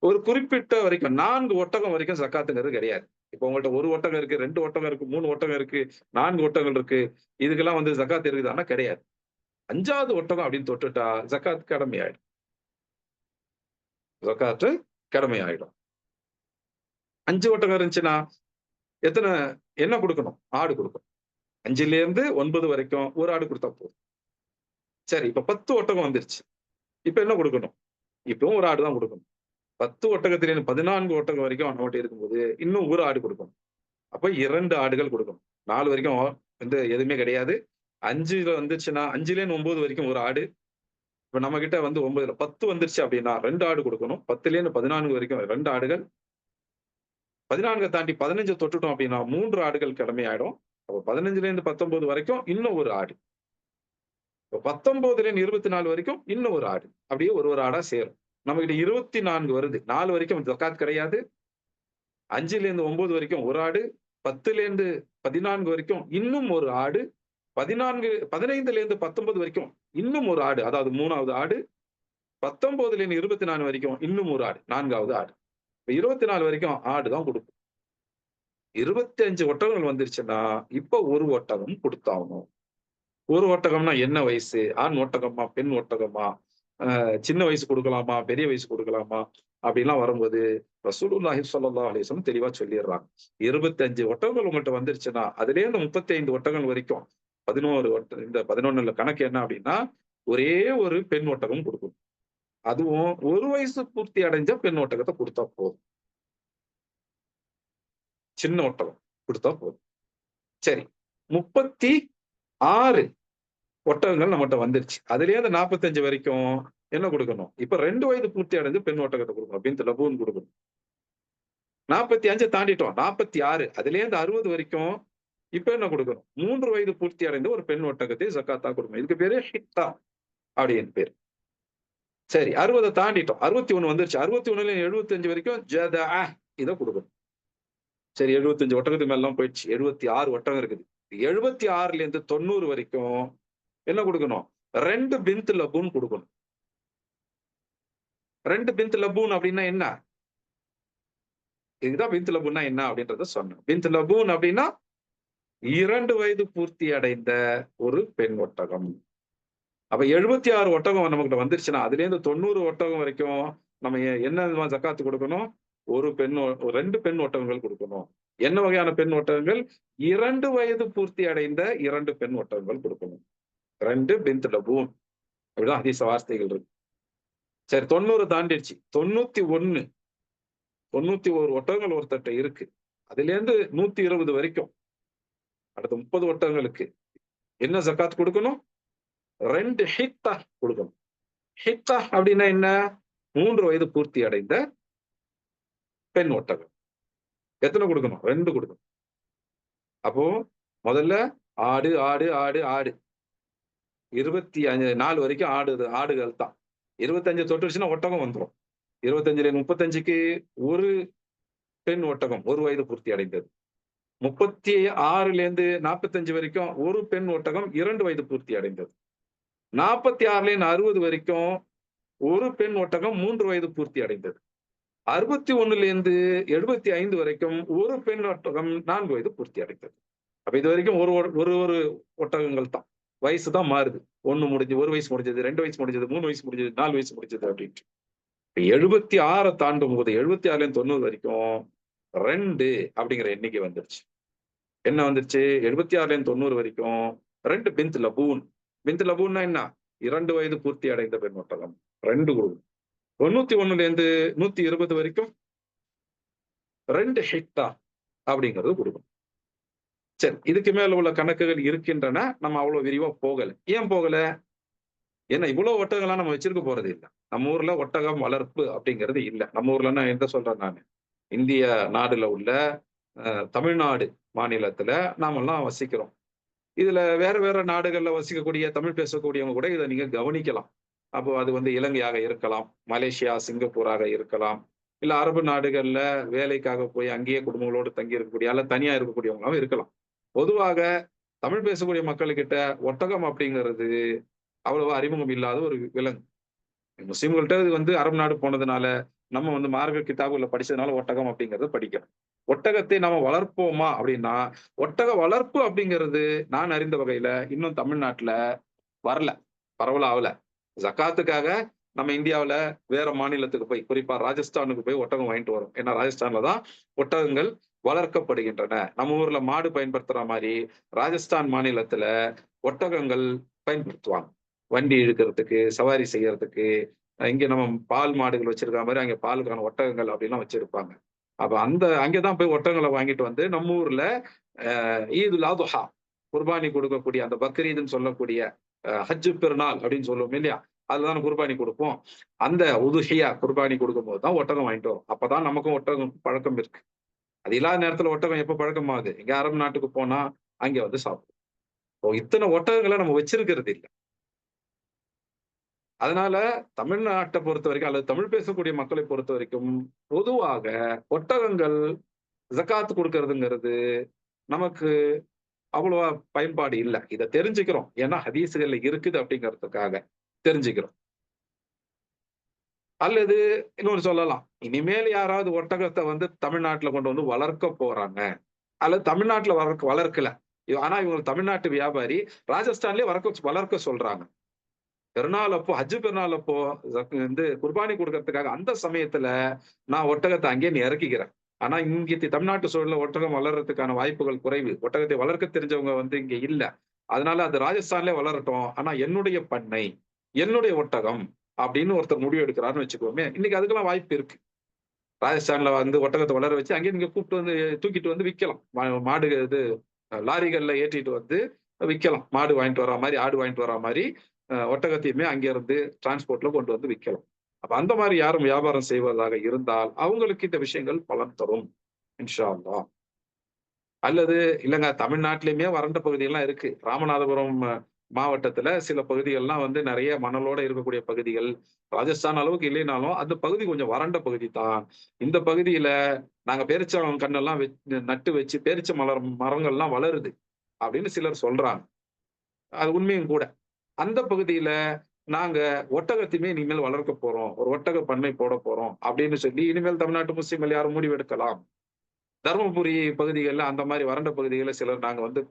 ஒரு குறிப்பிட்ட வரைக்கும் 4 ஒட்டகம் வரைக்கும் ஜக்காத்துங்கிறது கிடையாது. இப்போ உங்கள்ட்ட 1 ஒட்டகம் இருக்கு, 2 ஒட்டகம் இருக்கு, 3 ஒட்டகம் இருக்கு, 4 ஒட்டகங்கள் இருக்கு. இதுக்கெல்லாம் வந்து ஜக்காத் இருக்குதான்னா கிடையாது. 5வது ஒட்டகம் அப்படின்னு தொட்டுட்டா ஜக்காத் கடமையாயிடும். ஜக்காத்து கடமையாயிடும். 5 ஒட்டகம் இருந்துச்சுன்னா, எத்தன என்ன குடுக்கணும்? ஆடு குடுக்கணும். 5லேருந்து 9 வரைக்கும் 1 ஆடு குடுத்தா போதும். சரி, இப்ப 10 ஒட்டகம் வந்துருச்சு. இப்ப என்ன குடுக்கணும்? இப்பவும் 1 ஆடு தான் குடுக்கணும். 10 ஒட்டகத்திலேருந்து 14 ஒட்டகம் வரைக்கும் நம்மகிட்ட இருக்கும்போது, இன்னும் ஒரு ஆடு கொடுக்கணும். அப்ப 2 ஆடுகள் கொடுக்கணும். 4 வரைக்கும் வந்து எதுவுமே கிடையாது. 5ல வந்துருச்சுன்னா 5லேருந்து 9 வரைக்கும் ஒரு ஆடு. இப்ப நம்மகிட்ட வந்து 9ல 10 வந்துருச்சு அப்படின்னா 2 ஆடு கொடுக்கணும். 10லேருந்து 14 வரைக்கும் 2 ஆடுகள். 14 தாண்டி 15 தொட்டுட்டோம் அப்படின்னா 3 ஆடுகள் கடமையாயிடும். அப்ப 15லேருந்து 19 வரைக்கும் இன்னும் ஒரு ஆடு. இப்ப 19லேருந்து 24 வரைக்கும் இன்னும் ஒரு ஆடு. அப்படியே ஒரு ஆடா சேரும். நம்மகிட்ட 24 வருது. 4 வரைக்கும் ஜக்காத் கிடையாது. 5லேருந்து 9 வரைக்கும் ஒரு ஆடு. 10லேருந்து 14 வரைக்கும் இன்னும் ஒரு ஆடு. 15லேருந்து 19 வரைக்கும் இன்னும் ஒரு ஆடு. அதாவது 3வது ஆடு. 19லேருந்து 24 வரைக்கும் இன்னும் ஒரு ஆடு. 4வது ஆடு. இப்ப 24 வரைக்கும் ஆடு தான் குடுக்கும். 25 ஒட்டகங்கள் வந்துருச்சுன்னா, இப்ப 1 ஒட்டகம் குடுத்தாகணும். 1 ஒட்டகம்னா என்ன வயசு? ஆண் ஒட்டகமா? பெண் ஒட்டகமா? சின்ன வயசு குடுக்கலாமா? பெரிய வயசு குடுக்கலாமா? அப்படிலாம் வரும்போது, ரசூலுல்லாஹி ஸல்லல்லாஹு அலைஹி வஸல்லம் தெளிவா சொல்லிர்றாங்க. 25 ஒட்டகங்கள் உங்கள்ட்ட வந்துருச்சுன்னா, அதிலேருந்து 35 ஒட்டகங்கள் வரைக்கும் 11 இந்த 11ல கணக்கு என்ன அப்படின்னா, ஒரே ஒரு பெண் ஒட்டகம் குடுக்கணும். அதுவும் 1 வயசு பூர்த்தி அடைஞ்ச பெண் ஒட்டகத்த குடுத்தா போதும். சின்ன ஒட்டகம் குடுத்தா போதும். சரி. 36 ஒட்டகங்கள் நம்மட்ட வந்துருச்சு. அதிலேருந்து 45 வரைக்கும் என்ன குடுக்கணும்? இப்ப 2 வயது பூர்த்தி அடைஞ்ச பெண் ஒட்டகத்த குடுக்கணும். பின்த் லபூன் குடுக்கணும். 45 தாண்டிட்டோம். 46 அதிலேருந்து 60 வரைக்கும் இப்ப என்ன குடுக்கணும்? 3 வயது பூர்த்தி அடைந்த ஒரு பெண் ஒட்டகத்தை ஜக்காத்தா குடுக்கணும். இதுக்கு பேரு ஹித்தா அப்படின்னு பேரு. சரி 60 தாண்டிட்டோம். 61 வந்துருச்சு. 61ல 75 வரைக்கும் ஜதஅ இத குடுக்கணும். சரி 75 ஒட்டகத்துக்கு மேலலாம் போயிடுச்சு. 76 ஒட்டகம் இருக்குது. 76லேருந்து 90 வரைக்கும் என்ன குடுக்கணும்? 2 பின்த் லபூன் குடுக்கணும். 2 பின்த் லபூன் அப்படின்னா என்ன? இதுதான் பின்த் லபூன்னா என்ன அப்படின்றத சொன்னேன். பின்த் லபூன் அப்படின்னா 2 வயது பூர்த்தி அடைந்த ஒரு பெண் ஒட்டகம். அப்ப 76 ஒட்டகம் நம்மகிட்ட வந்துருச்சுன்னா, அதிலேருந்து 90 ஒட்டகம் வரைக்கும் நம்ம என்ன ஜக்காத்து குடுக்கணும்? 2 பெண் ஒட்டகங்கள் குடுக்கணும். என்ன வகையான பெண் ஒட்டகங்கள்? 2 வயது பூர்த்தி அடைந்த 2 பெண் ஒட்டகங்கள் குடுக்கணும். 2 பின்த் லபூன். அப்படிதான் ஹதீஸ் வார்த்தைகள் இருக்கு. சரி 90 தாண்டிடுச்சு. 91 ஒட்டகங்கள் ஒருத்தர்ட்ட இருக்கு. அதிலேருந்து 120 வரைக்கும். அடுத்த 30 ஒட்டகங்களுக்கு என்ன ஜக்காத் குடுக்கணும்? 2 ஹித்தா குடுக்கணும். ஹித்தா அப்படின்னா என்ன? 3 வயது பூர்த்தி அடைந்த பெண் ஒட்டகம். எத்தனை குடுக்கணும்? 2 குடுக்கணும். அப்போ முதல்ல ஆடு, ஆடு, ஆடு, ஆடு. 24 வரைக்கும் ஆடுகள் தான். 25 தொட்டுருச்சுன்னா ஒட்டகம் வந்துரும். 25ல 35க்கு ஒரு பெண் ஒட்டகம் 1 வயது பூர்த்தி அடைந்தது. 36லேருந்து 45 வரைக்கும் ஒரு பெண் ஒட்டகம் 2 வயது பூர்த்தி அடைந்தது. 46லேருந்து 60 வரைக்கும் ஒரு பெண் ஒட்டகம் 3 வயது பூர்த்தி அடைந்தது. 61லேருந்து 75 வரைக்கும் ஒரு பெண் ஒட்டகம் 4 வயது பூர்த்தி அடைந்தது. அப்ப இது வரைக்கும் ஒரு ஒட்டகங்கள் தான். வயசு தான் மாறுது. 1 முடிஞ்சு 1 வயசு முடிஞ்சது, 2 வயசு முடிஞ்சது, 3 வயசு முடிஞ்சது, 4 வயசு முடிஞ்சது அப்படின்ட்டு. 76 தாண்டும்போது 76லேருந்து 90 வரைக்கும் 2 அப்படிங்கிற எண்ணிக்கை வந்துருச்சு. என்ன வந்துருச்சு? 76லேருந்து 90 வரைக்கும் 2 பின்த் லபூன். பின்த் லபூன்னா என்ன? 2 வயது பூர்த்தி அடைந்த பெண் ஒட்டகம். 2 குடுக்கணும். 91லேருந்து 120 வரைக்கும் 2 ஹித்தா அப்படிங்கிறது குடுக்கணும். சரி. இதுக்கு மேல உள்ள கணக்குகள் இருக்கின்றன. நம்ம அவ்வளவு விரிவா போகல. ஏன் போகல? ஏன்னா இவ்வளவு ஒட்டகம்லாம் நம்ம வச்சிருக்க போறது இல்ல. நம்ம ஊர்ல ஒட்டகம் வளர்ப்பு அப்படிங்கிறது இல்ல. நம்ம ஊர்லன்னா எத சொல்றேன் நானு? இந்திய நாடுல உள்ள தமிழ்நாடு மாநிலத்துல நாமெல்லாம் வசிக்கிறோம். இதுல வேற வேற நாடுகள்ல வசிக்கக்கூடிய தமிழ் பேசக்கூடியவங்க கூட இத நீங்க கவனிக்கலாம். அப்போ அது வந்து இலங்கையாக இருக்கலாம், மலேசியா, சிங்கப்பூராக இருக்கலாம். இல்ல அரபு நாடுகள்ல வேலைக்காக போய் அங்கேயே குடும்பங்களோடு தங்கி இருக்கக்கூடிய அல்ல தனியா இருக்கக்கூடியவங்களாவும் இருக்கலாம். பொதுவாக தமிழ் பேசக்கூடிய மக்களுக்கிட்ட ஒட்டகம் அப்படிங்கிறது அவ்வளவா அறிமுகம் இல்லாத ஒரு விலங்கு. முஸ்லிம்கள்ட்ட இது வந்து அரபு நாடு போனதுனால, நம்ம வந்து மார்க்க கிதாபுல படிச்சதுனால ஒட்டகம் அப்படிங்கிறத படிக்கிறோம். ஒட்டகத்தை நாம வளர்ப்போமா அப்படின்னா, ஒட்டக வளர்ப்பு அப்படிங்கிறது நான் அறிந்த வகையில இன்னும் தமிழ்நாட்டுல வரல. பரவலா ஆவல. ஜக்காத்துக்காக நம்ம இந்தியாவுல வேற மாநிலத்துக்கு போய், குறிப்பா ராஜஸ்தானுக்கு போய் ஒட்டகம் வாங்கிட்டு வரோம். ஏன்னா ராஜஸ்தான்ல தான் ஒட்டகங்கள் வளர்க்கப்படுகின்றன. நம்ம ஊர்ல மாடு பயன்படுத்துற மாரி, ராஜஸ்தான் மாநிலத்துல ஒட்டகங்கள் பயன்படுத்துவாங்க. வண்டி இழுக்கிறதுக்கு, சவாரி செய்யறதுக்கு, இங்க நம்ம பால் மாடுகள் வச்சிருக்கிற மாதிரி அங்க பாலுக்கான ஒட்டகங்கள் அப்படிலாம் வச்சிருப்பாங்க. அப்ப அங்கதான் போய் ஒட்டகங்கள வாங்கிட்டு வந்து நம்ம ஊர்ல ஈதுல் அத்ஹா குர்பானி கொடுக்கக்கூடிய அந்த பக்ரீத்ன்னு சொல்லக்கூடிய ஹஜ் பெருநாள் அப்படின்னு சொல்லுவோம் இல்லையா? அதுதான குர்பானி குடுப்போம். அந்த உதுஹியா குர்பானி குடுக்கும்போது தான் ஒட்டகம் வாங்கிட்டு வரோம். அப்பதான் நமக்கும் ஒட்டகம் பழக்கம் இருக்கு. அது இல்லாத நேரத்துல ஒட்டகம் எப்ப பழக்கமாகுது? எங்க அரபு நாட்டுக்கு போனா அங்க வந்து சாப்பிடும். இப்போ இத்தன ஒட்டகங்கள நம்ம வச்சிருக்கிறது இல்ல. அதனால தமிழ்நாட்ட பொறுத்தவரைக்கும் அல்லது தமிழ் பேசக்கூடிய மக்களை பொறுத்தவரைக்கும், பொதுவாக ஒட்டகங்கள் ஜக்காத் குடுக்கிறதுங்கிறது நமக்கு அவ்வளவா பயன்பாடு இல்ல. இத தெரிஞ்சுக்கிறோம். ஏன்னா ஹதீஸ்கள்ல இருக்குது அப்படிங்கிறதுக்காக தெரிஞ்சுக்கிறோம். அல்லது இன்னொன்னு சொல்லலாம். இனிமேல் யாராவது ஒட்டகத்த வந்து தமிழ்நாட்டுல கொண்டு வந்து வளர்க்க போறாங்க. அல்லது தமிழ்நாட்டுல வளர்க்கல. ஆனா இவங்க தமிழ்நாட்டு வியாபாரி ராஜஸ்தான்லயே வளர்க்க சொல்றாங்க. பெருநாள் அப்போ ஹஜ் பெருநாள் அப்போ வந்து குர்பானி குடுக்கறதுக்காக அந்த சமயத்துல நான் ஒட்டகத்த அங்கேயே இறக்கிக்கிறேன். ஆனா இங்க தமிழ்நாட்டு சூழல்ல ஒட்டகம் வளர்றதுக்கான வாய்ப்புகள் குறைவு. ஒட்டகத்தை வளர்க்க தெரிஞ்சவங்க வந்து இங்க இல்ல. அதனால அது ராஜஸ்தான்லயே வளரட்டும். ஆனா என்னுடைய பண்ணை, என்னுடைய ஒட்டகம் அப்படின்னு ஒருத்தர் முடிவு எடுக்கிறாருன்னு வச்சுக்கோமே, இன்னைக்கு அதுக்கெல்லாம் வாய்ப்பு இருக்கு. ராஜஸ்தான்ல வந்து ஒட்டகத்த வளர வச்சு அங்கேயே நீங்க கூப்பிட்டு வந்து தூக்கிட்டு வந்து விக்கலாம். மாடு இது லாரிகள்ல ஏற்றிட்டு வந்து விக்கலாம். மாடு வாங்கிட்டு வரா மாரி, ஆடு வாங்கிட்டு வரா மாரி ஒட்டகத்தையுமே அங்கிருந்து டிரான்ஸ்போர்ட்ல கொண்டு வந்து விக்கலாம். அப்ப அந்த மாரி யாரும் வியாபாரம் செய்வதாக இருந்தால், அவங்களுக்கு இந்த விஷயங்கள் பலன் தரும். இன்ஷா அல்லாஹ். அல்லது இல்லங்க தமிழ்நாட்டிலேயுமே வறண்ட பகுதியெல்லாம் இருக்கு. ராமநாதபுரம் மாவட்டத்துல சில பகுதிகள்லாம் வந்து நெறைய மணலோட இருக்கக்கூடிய பகுதிகள். ராஜஸ்தான் அளவுக்கு இல்லைனாலும், அந்த பகுதி கொஞ்சம் வறண்ட பகுதி தான். இந்த பகுதியில நாங்க பேரிச்சம் கண்ணெல்லாம் நட்டு வச்சு பேரிச்ச மரங்கள்லாம் வளருது. அப்படின்னு சிலர் சொல்றாங்க. அது உண்மையும் கூட. அந்த பகுதியில நாங்க ஒட்டகத்தையுமே இனிமேல் வளர்க்க போறோம். ஒரு ஒட்டக பண்ணை போடப் போறோம் அப்படின்னு சொல்லி இனிமேல் தமிழ்நாட்டு முஸ்லிம்கள் யாரும் முடிவெடுக்கலாம். தருமபுரி பகுதிகள்ல அந்த மாரி வறண்ட பகுதிகள்ல சிலர் நாங்க வந்து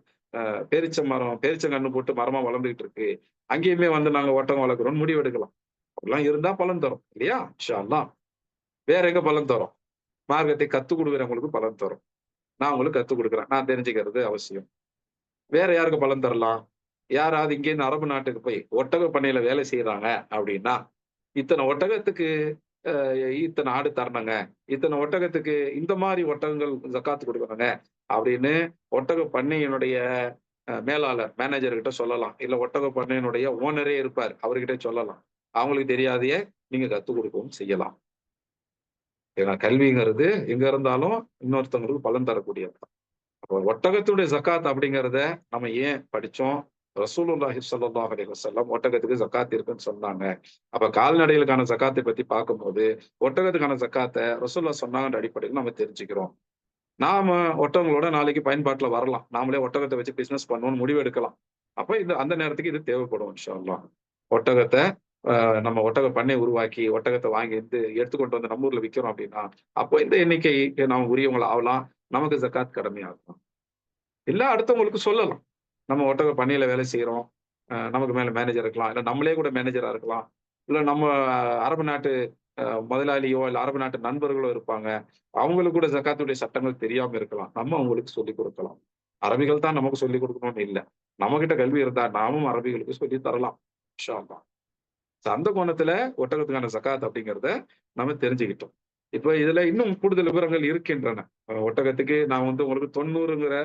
பேரிச்சங்கன்னு போட்டு மரமா வளர்ந்துகிட்டு இருக்கு. அங்கேயுமே வந்து நாங்க ஒட்டகம் வளர்க்கிறோம்னு முடிவெடுக்கலாம். அப்படிலாம் இருந்தா பலன் தரும். இல்லையா? இன்ஷா அல்லாஹ். வேற எங்க பலன் தரும்? மார்க்கத்தை கத்துக் குடுக்கிறவங்களுக்கு பலன் தரும். நான் உங்களுக்கு கத்துக் குடுக்குறேன். நான் தெரிஞ்சுக்கிறது அவசியம். வேற யாருக்கு பலன் தரலாம்? யாராவது இங்கேருந்து அரபு நாட்டுக்கு போய் ஒட்டக பண்ணையில வேலை செய்றாங்க அப்படின்னா, இத்தன ஒட்டகத்துக்கு இத்தன ஆடு தரணுங்க. இத்தன ஒட்டகத்துக்கு இந்த மாரி ஒட்டகங்கள் ஜக்காத் குடுக்கணுங்க. அப்படின்னு ஒட்டக பண்ணையினுடைய மேலாளர், மேனேஜர் கிட்ட சொல்லலாம். இல்ல ஒட்டக பண்ணையினுடைய ஓனரே இருப்பார். அவர்கிட்ட சொல்லலாம். அவங்களுக்கு தெரியாதயே நீங்க கத்துக் குடுக்கவும் செய்யலாம். ஏன்னா கல்விங்கிறது எங்க இருந்தாலும் இன்னொருத்தவங்களுக்கு பலன் தரக்கூடியது. அப்போ ஒட்டகத்துடைய ஜக்காத் அப்படிங்கிறத நம்ம ஏன் படிச்சோம்? ரசூலுல்லாஹி ஸல்லல்லாஹு அலைஹி வஸல்லம் ஒட்டகத்துக்கு ஜக்காத் இருக்குன்னு சொன்னாங்க. அப்ப கால்நடைகளுக்கான ஜக்காத்தை பத்தி பார்க்கும்போது, ஒட்டகத்துக்கான ஜக்காத்த ரசூலுல்லாஹ் சொன்னாங்கன்ற அடிப்படையில நம்ம தெரிஞ்சுக்கிறோம். நாம ஒட்டகங்களோட நாளைக்கு பயன்பாட்டுல வரலாம். நாமளே ஒட்டகத்த வச்சு பிசினஸ் பண்ணணும்னு முடிவு எடுக்கலாம். அப்ப அந்த நேரத்துக்கு இது தேவைப்படும் இன்ஷா அல்லாஹ். ஒட்டகத்த நம்ம ஒட்டக பண்ணை உருவாக்கி, ஒட்டகத்த வாங்கி வந்து எடுத்துக்கொண்டு வந்து நம்ம ஊர்ல விக்கிறோம் அப்படின்னா, அப்போ இந்த எண்ணிக்கைக்கு நாம உரியவங்கள ஆவலாம். நமக்கு ஜக்காத் கடமையாகும். இல்ல அடுத்தவங்களுக்கு சொல்லலாம். நம்ம ஒட்டக பண்ணையில வேலை செய்றோம். நமக்கு மேல மேனேஜர் இருக்கலாம். இல்ல நம்மளே கூட மேனேஜரா இருக்கலாம். இல்ல நம்ம அரபு நாட்டு முதலாளியோ, இல்ல அரபு நாட்டு நண்பர்களோ இருப்பாங்க. அவங்களுக்கு கூட ஜக்காத்துடைய சட்டங்கள் தெரியாம இருக்கலாம். நம்ம அவங்களுக்கு சொல்லிக் குடுக்கலாம். அரபிகள் தான் நமக்கு சொல்லிக் குடுக்கணும்னு இல்ல. நம்மகிட்ட கல்வி இருந்தா நாமும் அரபிகளுக்கு சொல்லி தரலாம். இன்ஷா அல்லாஹ். அந்த கோணத்துல ஒட்டகத்துக்கான ஜக்காத் அப்படிங்கிறத நம்ம தெரிஞ்சுக்கிட்டோம். இப்ப இதுல இன்னும் கூடுதல் விவரங்கள் இருக்கின்றன. ஒட்டகத்துக்கு நான் வந்து உங்களுக்கு 90ங்கிற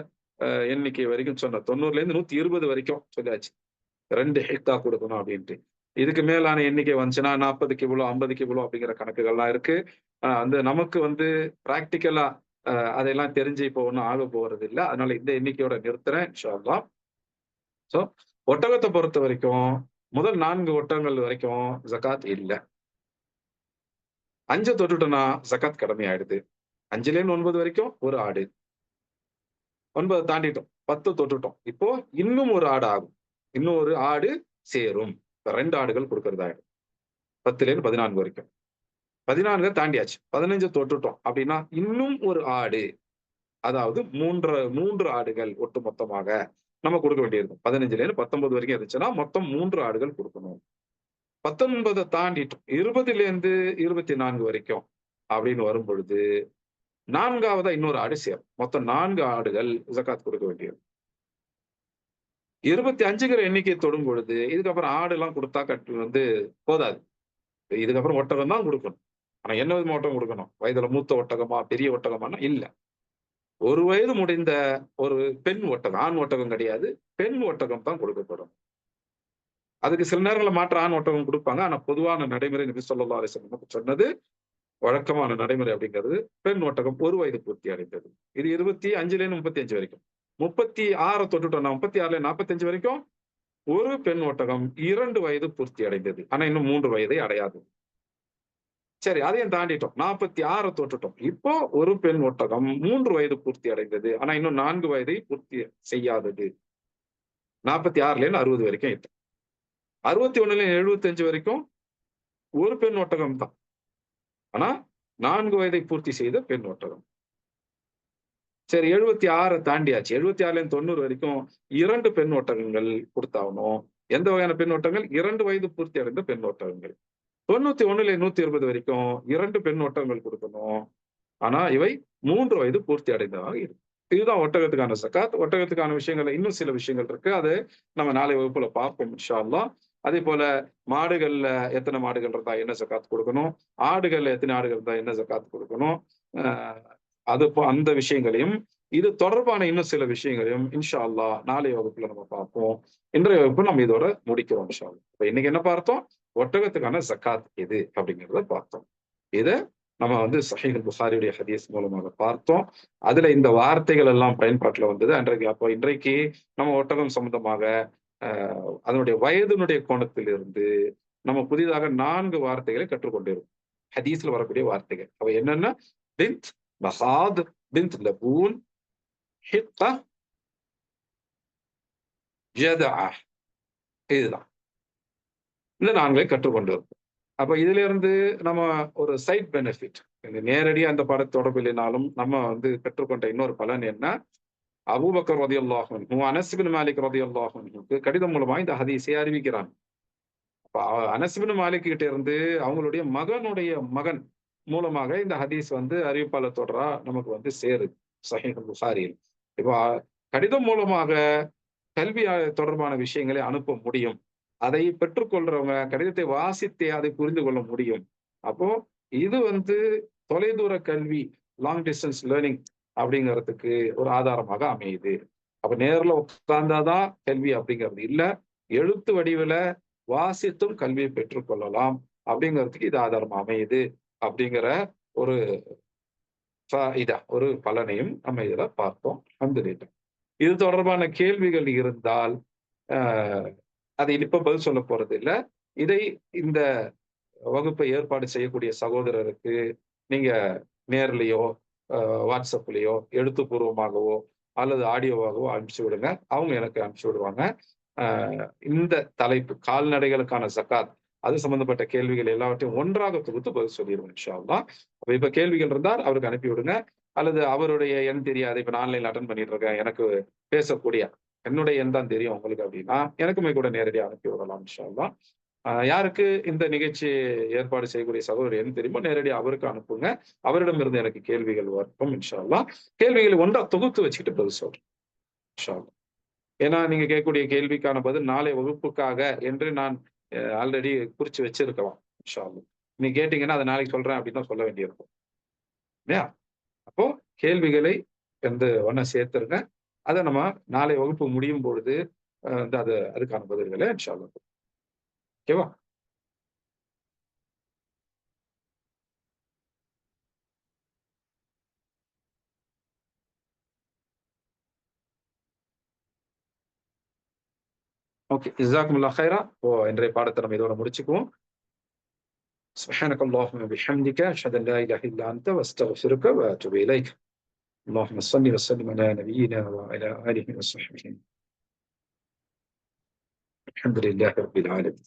எண்ணிக்கை வரைக்கும் சொன்னேன். 90லேருந்து 120 வரைக்கும் சொல்லியாச்சு. 2 ஹெக்டா குடுக்கணும் அப்படின்ட்டு. இதுக்கு மேலான எண்ணிக்கை வந்துச்சுன்னா 40க்கு இவ்வளோ, 50க்கு இவ்வளோ அப்படிங்கிற கணக்குகள்லாம் இருக்கு. வந்து நமக்கு வந்து பிராக்டிகலா அதெல்லாம் தெரிஞ்சு இப்போ ஒண்ணும் ஆக போறதில்ல. அதனால இந்த எண்ணிக்கையோட நிறுத்துறேன் இன்ஷா அல்லாஹ். ஸோ ஒட்டகத்த பொறுத்தவரைக்கும் முதல் 4 ஒட்டகங்கள் வரைக்கும் ஜக்காத் இல்ல. 5 தொட்டுட்டோம்னா ஜக்காத் கடமையாயிடுது. 5லேருந்து 9 வரைக்கும் 1 ஆடு. 9 தாண்டிட்டோம். 10 தொட்டுட்டோம். இப்போ இன்னும் 1 ஆடு ஆகும். இன்னும் 1 ஆடு சேரும். 2 ஆடுகள் குடுக்கிறதாயிடும். 10லேருந்து 14 வரைக்கும். 14 தாண்டியாச்சு. 15 தொட்டுட்டோம். அப்படின்னா இன்னும் 1 ஆடு. அதாவது 3 ஆடுகள் ஒட்டுமொத்தமாக நம்ம குடுக்க வேண்டியிருக்கும். 15லேருந்து 19 வரைக்கும் இருந்துச்சுன்னா, மொத்தம் 3 ஆடுகள் குடுக்கணும். 19 தாண்டிட்டோம். 20லேருந்து 24 வரைக்கும் அப்படின்னு வரும்பொழுது, 4வதா இன்னொரு ஆடு சேரும். மொத்தம் 4 ஆடுகள் ஜக்காத் குடுக்க வேண்டியது. 25ங்கிற எண்ணிக்கை தொடும் பொழுது, இதுக்கப்புறம் ஆடுலாம் குடுத்தா வந்து போதாது. இதுக்கப்புறம் ஒட்டகம் தான் கொடுக்கணும். ஆனா என்ன விதமா ஒட்டகம் கொடுக்கணும்? வயதுல மூத்த ஒட்டகமா, பெரிய ஒட்டகமான்னா இல்ல. 1 வயது முடிந்த ஒரு பெண் ஒட்டகம். ஆண் ஒட்டகம் கிடையாது. பெண் ஒட்டகம் தான் கொடுக்கப்படும். அதுக்கு சில நேரங்கள்ல மாற்று ஆண் ஒட்டகம் குடுப்பாங்க. ஆனா பொதுவான நடைமுறை நபி ஸல்லல்லாஹு அலைஹி வஸல்லம் நமக்கு சொன்னது, வழக்கமான நடைமுறை அப்படிங்கிறது, பெண் ஒட்டகம் 1 வயது பூர்த்தி அடைந்தது. இது 25லேருந்து 35 வரைக்கும். 36 தொட்டுட்டோம்னா 36ல 45 வரைக்கும் ஒரு பெண் ஒட்டகம் 2 வயது பூர்த்தி அடைந்தது. ஆனா இன்னும் 3 வயதை அடையாது. சரி, அதையும் தாண்டிட்டோம். 46 தொட்டுட்டோம். இப்போ ஒரு பெண் ஒட்டகம் 3 வயது பூர்த்தி அடைந்தது. ஆனா இன்னும் 4 வயதை பூர்த்தி செய்யாதது. 46லேருந்து 60 வரைக்கும் இருக்கு. 61லேருந்து 75 வரைக்கும் ஒரு பெண் ஒட்டகம் தான். ஆனா 4 வயதை பூர்த்தி செய்த பெண் ஒட்டகம். சரி, 76 தாண்டியாச்சு. 76லேருந்து 90 வரைக்கும் 2 பெண் ஒட்டகங்கள் குடுத்தாகணும். எந்த வகையான பெண் ஒட்டகங்கள்? 2 வயது பூர்த்தி அடைந்த பெண் ஒட்டகங்கள். 91ல 120 வரைக்கும் 2 பெண் ஒட்டகங்கள் குடுக்கணும். ஆனா இவை 3 வயது பூர்த்தி அடைந்ததாக இருக்கும். இதுதான் ஒட்டகத்துக்கான ஜக்காத். ஒட்டகத்துக்கான விஷயங்கள்ல இன்னும் சில விஷயங்கள் இருக்கு. அது நம்ம நாளை வகுப்புல பார்ப்போம் இன்ஷா அல்லாஹ். அதேபோல மாடுகள்ல எத்தன மாடுகள் இருந்தா என்ன ஜக்காத் குடுக்கணும்? ஆடுகள்ல எத்தனை ஆடுகள் இருந்தா என்ன ஜக்காத் குடுக்கணும்? அ அந்த விஷயங்களையும், இது தொடர்பான இன்னும் சில விஷயங்களையும் இன்ஷா அல்லாஹ் நாளைய வகுப்புல நம்ம பார்ப்போம். இன்றைய வகுப்பு நம்ம இதோட முடிக்கிறோம் இன்ஷா அல்லாஹ். இப்ப இன்னைக்கு என்ன பார்த்தோம்? ஒட்டகத்துக்கான ஜக்காத் எது? அப்படிங்கிறத பார்த்தோம். இத நம்ம வந்து சஹீஹ் புகாரியுடைய ஹதீஸ் மூலமாக பார்த்தோம். அதுல இந்த வார்த்தைகள் எல்லாம் பயன்பாட்டுல வந்தது. இன்றைக்கு நம்ம ஒட்டகம் சம்பந்தமாக அ அதனுடைய வயதினுடைய கோணத்திலிருந்து நம்ம புதிதாக 4 வார்த்தைகளை கற்றுக்கொண்டிருக்கோம். ஹதீஸ்ல வரக்கூடிய வார்த்தைகள். அவை என்னன்னா, பின்த், மஹாத், பின்த் லபூன், ஹித்தா, ஜதஅ. இதுதான். இந்த 4ஐ கற்றுக்கொண்டு இருக்கோம். அப்ப இதிலிருந்து நம்ம ஒரு சைட் பெனிஃபிட், நேரடியா அந்த பாடத் தொடர்பு இல்லைனாலும் நம்ம வந்து பெற்றுக்கொண்ட இன்னொரு பலன் என்ன? அபூபக்கர் ரலியல்லாஹு அன்ஹு, அனஸ் இப்னு மாலிக் ரலியல்லாஹு அன்ஹுக்கு கடிதம் மூலமா இந்த ஹதீஸை அறிவிக்கிறாங்க. அப்ப அனஸ் இப்னு மாலிக் கிட்ட இருந்து அவங்களுடைய மகனுடைய மகன் மூலமாக இந்த ஹதீஸ் வந்து அறிவிப்பாளர் தொடரா நமக்கு வந்து சேருது. சஹீஹ் புகாரியில். இப்ப கடிதம் மூலமாக கல்வி தொடர்பான விஷயங்களை அனுப்ப முடியும். அதை பெற்றுக்கொள்றவங்க கடிதத்தை வாசித்தே அதை புரிந்து கொள்ள முடியும். அப்போ இது வந்து தொலைதூர கல்வி, லாங் டிஸ்டன்ஸ் லேர்னிங் அப்படிங்கிறதுக்கு ஒரு ஆதாரமாக அமையுது. அப்ப நேர்ல உட்கார்ந்தாதான் கல்வி அப்படிங்கிறது இல்ல. எழுத்து வடிவில வாசித்தும் கல்வியை பெற்றுக்கொள்ளலாம் அப்படிங்கிறதுக்கு இது ஆதாரம் அமையுது அப்படிங்கிற ஒரு ஒரு பலனையும் நம்ம இதுல பார்த்தோம். அல்ஹம்துலில்லாஹ். இது தொடர்பான கேள்விகள் இருந்தால், அ அதை இப்ப பதில் சொல்லப் போறதில்ல. இதை இந்த வகுப்பை ஏற்பாடு செய்யக்கூடிய சகோதரருக்கு நீங்க நேர்லயோ, WhatsAppலயோ, எழுத்துப்பூர்வமாகவோ அல்லது ஆடியோவாகவோ அனுப்பிச்சு விடுங்க. அவங்க எனக்கு அனுப்பிச்சு விடுவாங்க. அ இந்த தலைப்பு கால்நடைகளுக்கான ஜக்காத், அது சம்பந்தப்பட்ட கேள்விகள் எல்லாவற்றையும் ஒன்றாக தொகுத்து பதில் சொல்லிருவோம் இன்ஷா அல்லாஹ். அப்ப இப்ப கேள்விகள் இருந்தால் அவருக்கு அனுப்பி விடுங்க. அல்லது அவருடைய எண் தெரியாது. இப்ப நான் ஆன்லைன்ல அட்டெண்ட் பண்ணிட்டு இருக்கேன். எனக்கு பேசக்கூடிய என்னுடைய எண் தான் தெரியும் உங்களுக்கு அப்படின்னா, எனக்குமே கூட நேரடியா அனுப்பி விடலாம் இன்ஷா அல்லாஹ். யாருக்கு இந்த நிகழ்ச்சி ஏற்பாடு செய்யக்கூடிய சகோதரர் எண் தெரியுமோ நேரடியா அவருக்கு அனுப்புங்க. அவரிடமிருந்து எனக்கு கேள்விகள் வரட்டும் இன்ஷா அல்லாஹ். கேள்விகளை ஒன்றா தொகுத்து வச்சுக்கிட்டு பதில் சொல்றேன் இன்ஷா அல்லாஹ். ஏன்னா நீங்க கேட்கக்கூடிய கேள்விக்கான பதில் நாளை வகுப்புக்காக என்று நான் ஆல்ரெடி குறிச்சு வச்சிருக்கலாம் இன்ஷா அல்லாஹ். நீங்க கேட்டீங்கன்னா அதை நாளைக்கு சொல்றேன் அப்படின்னு தான் சொல்ல வேண்டியிருக்கும். இல்லையா? அப்போ கேள்விகளை வந்து ஒண்ணா சேர்த்துருங்க. அத நம்ம நாளை வகுப்பு முடியும் பொழுது வந்து அதுக்கான பதில்களை இன்ஷா அல்லாஹ். ஓகேவா? ஓகே. ஜஸாக்குமுல்லாஹ் கைரா. இப்போ இன்றைய பாடத்தை நம்ம இதோட முடிச்சுக்குவோம். سبحانك اللهم وبحمدك أشهد أن لا إله إلا أنت وأستغفرك وأتوب إليك. اللهم صل وسلم على نبينا وعلى آله وصحبه. الحمد لله رب العالمين.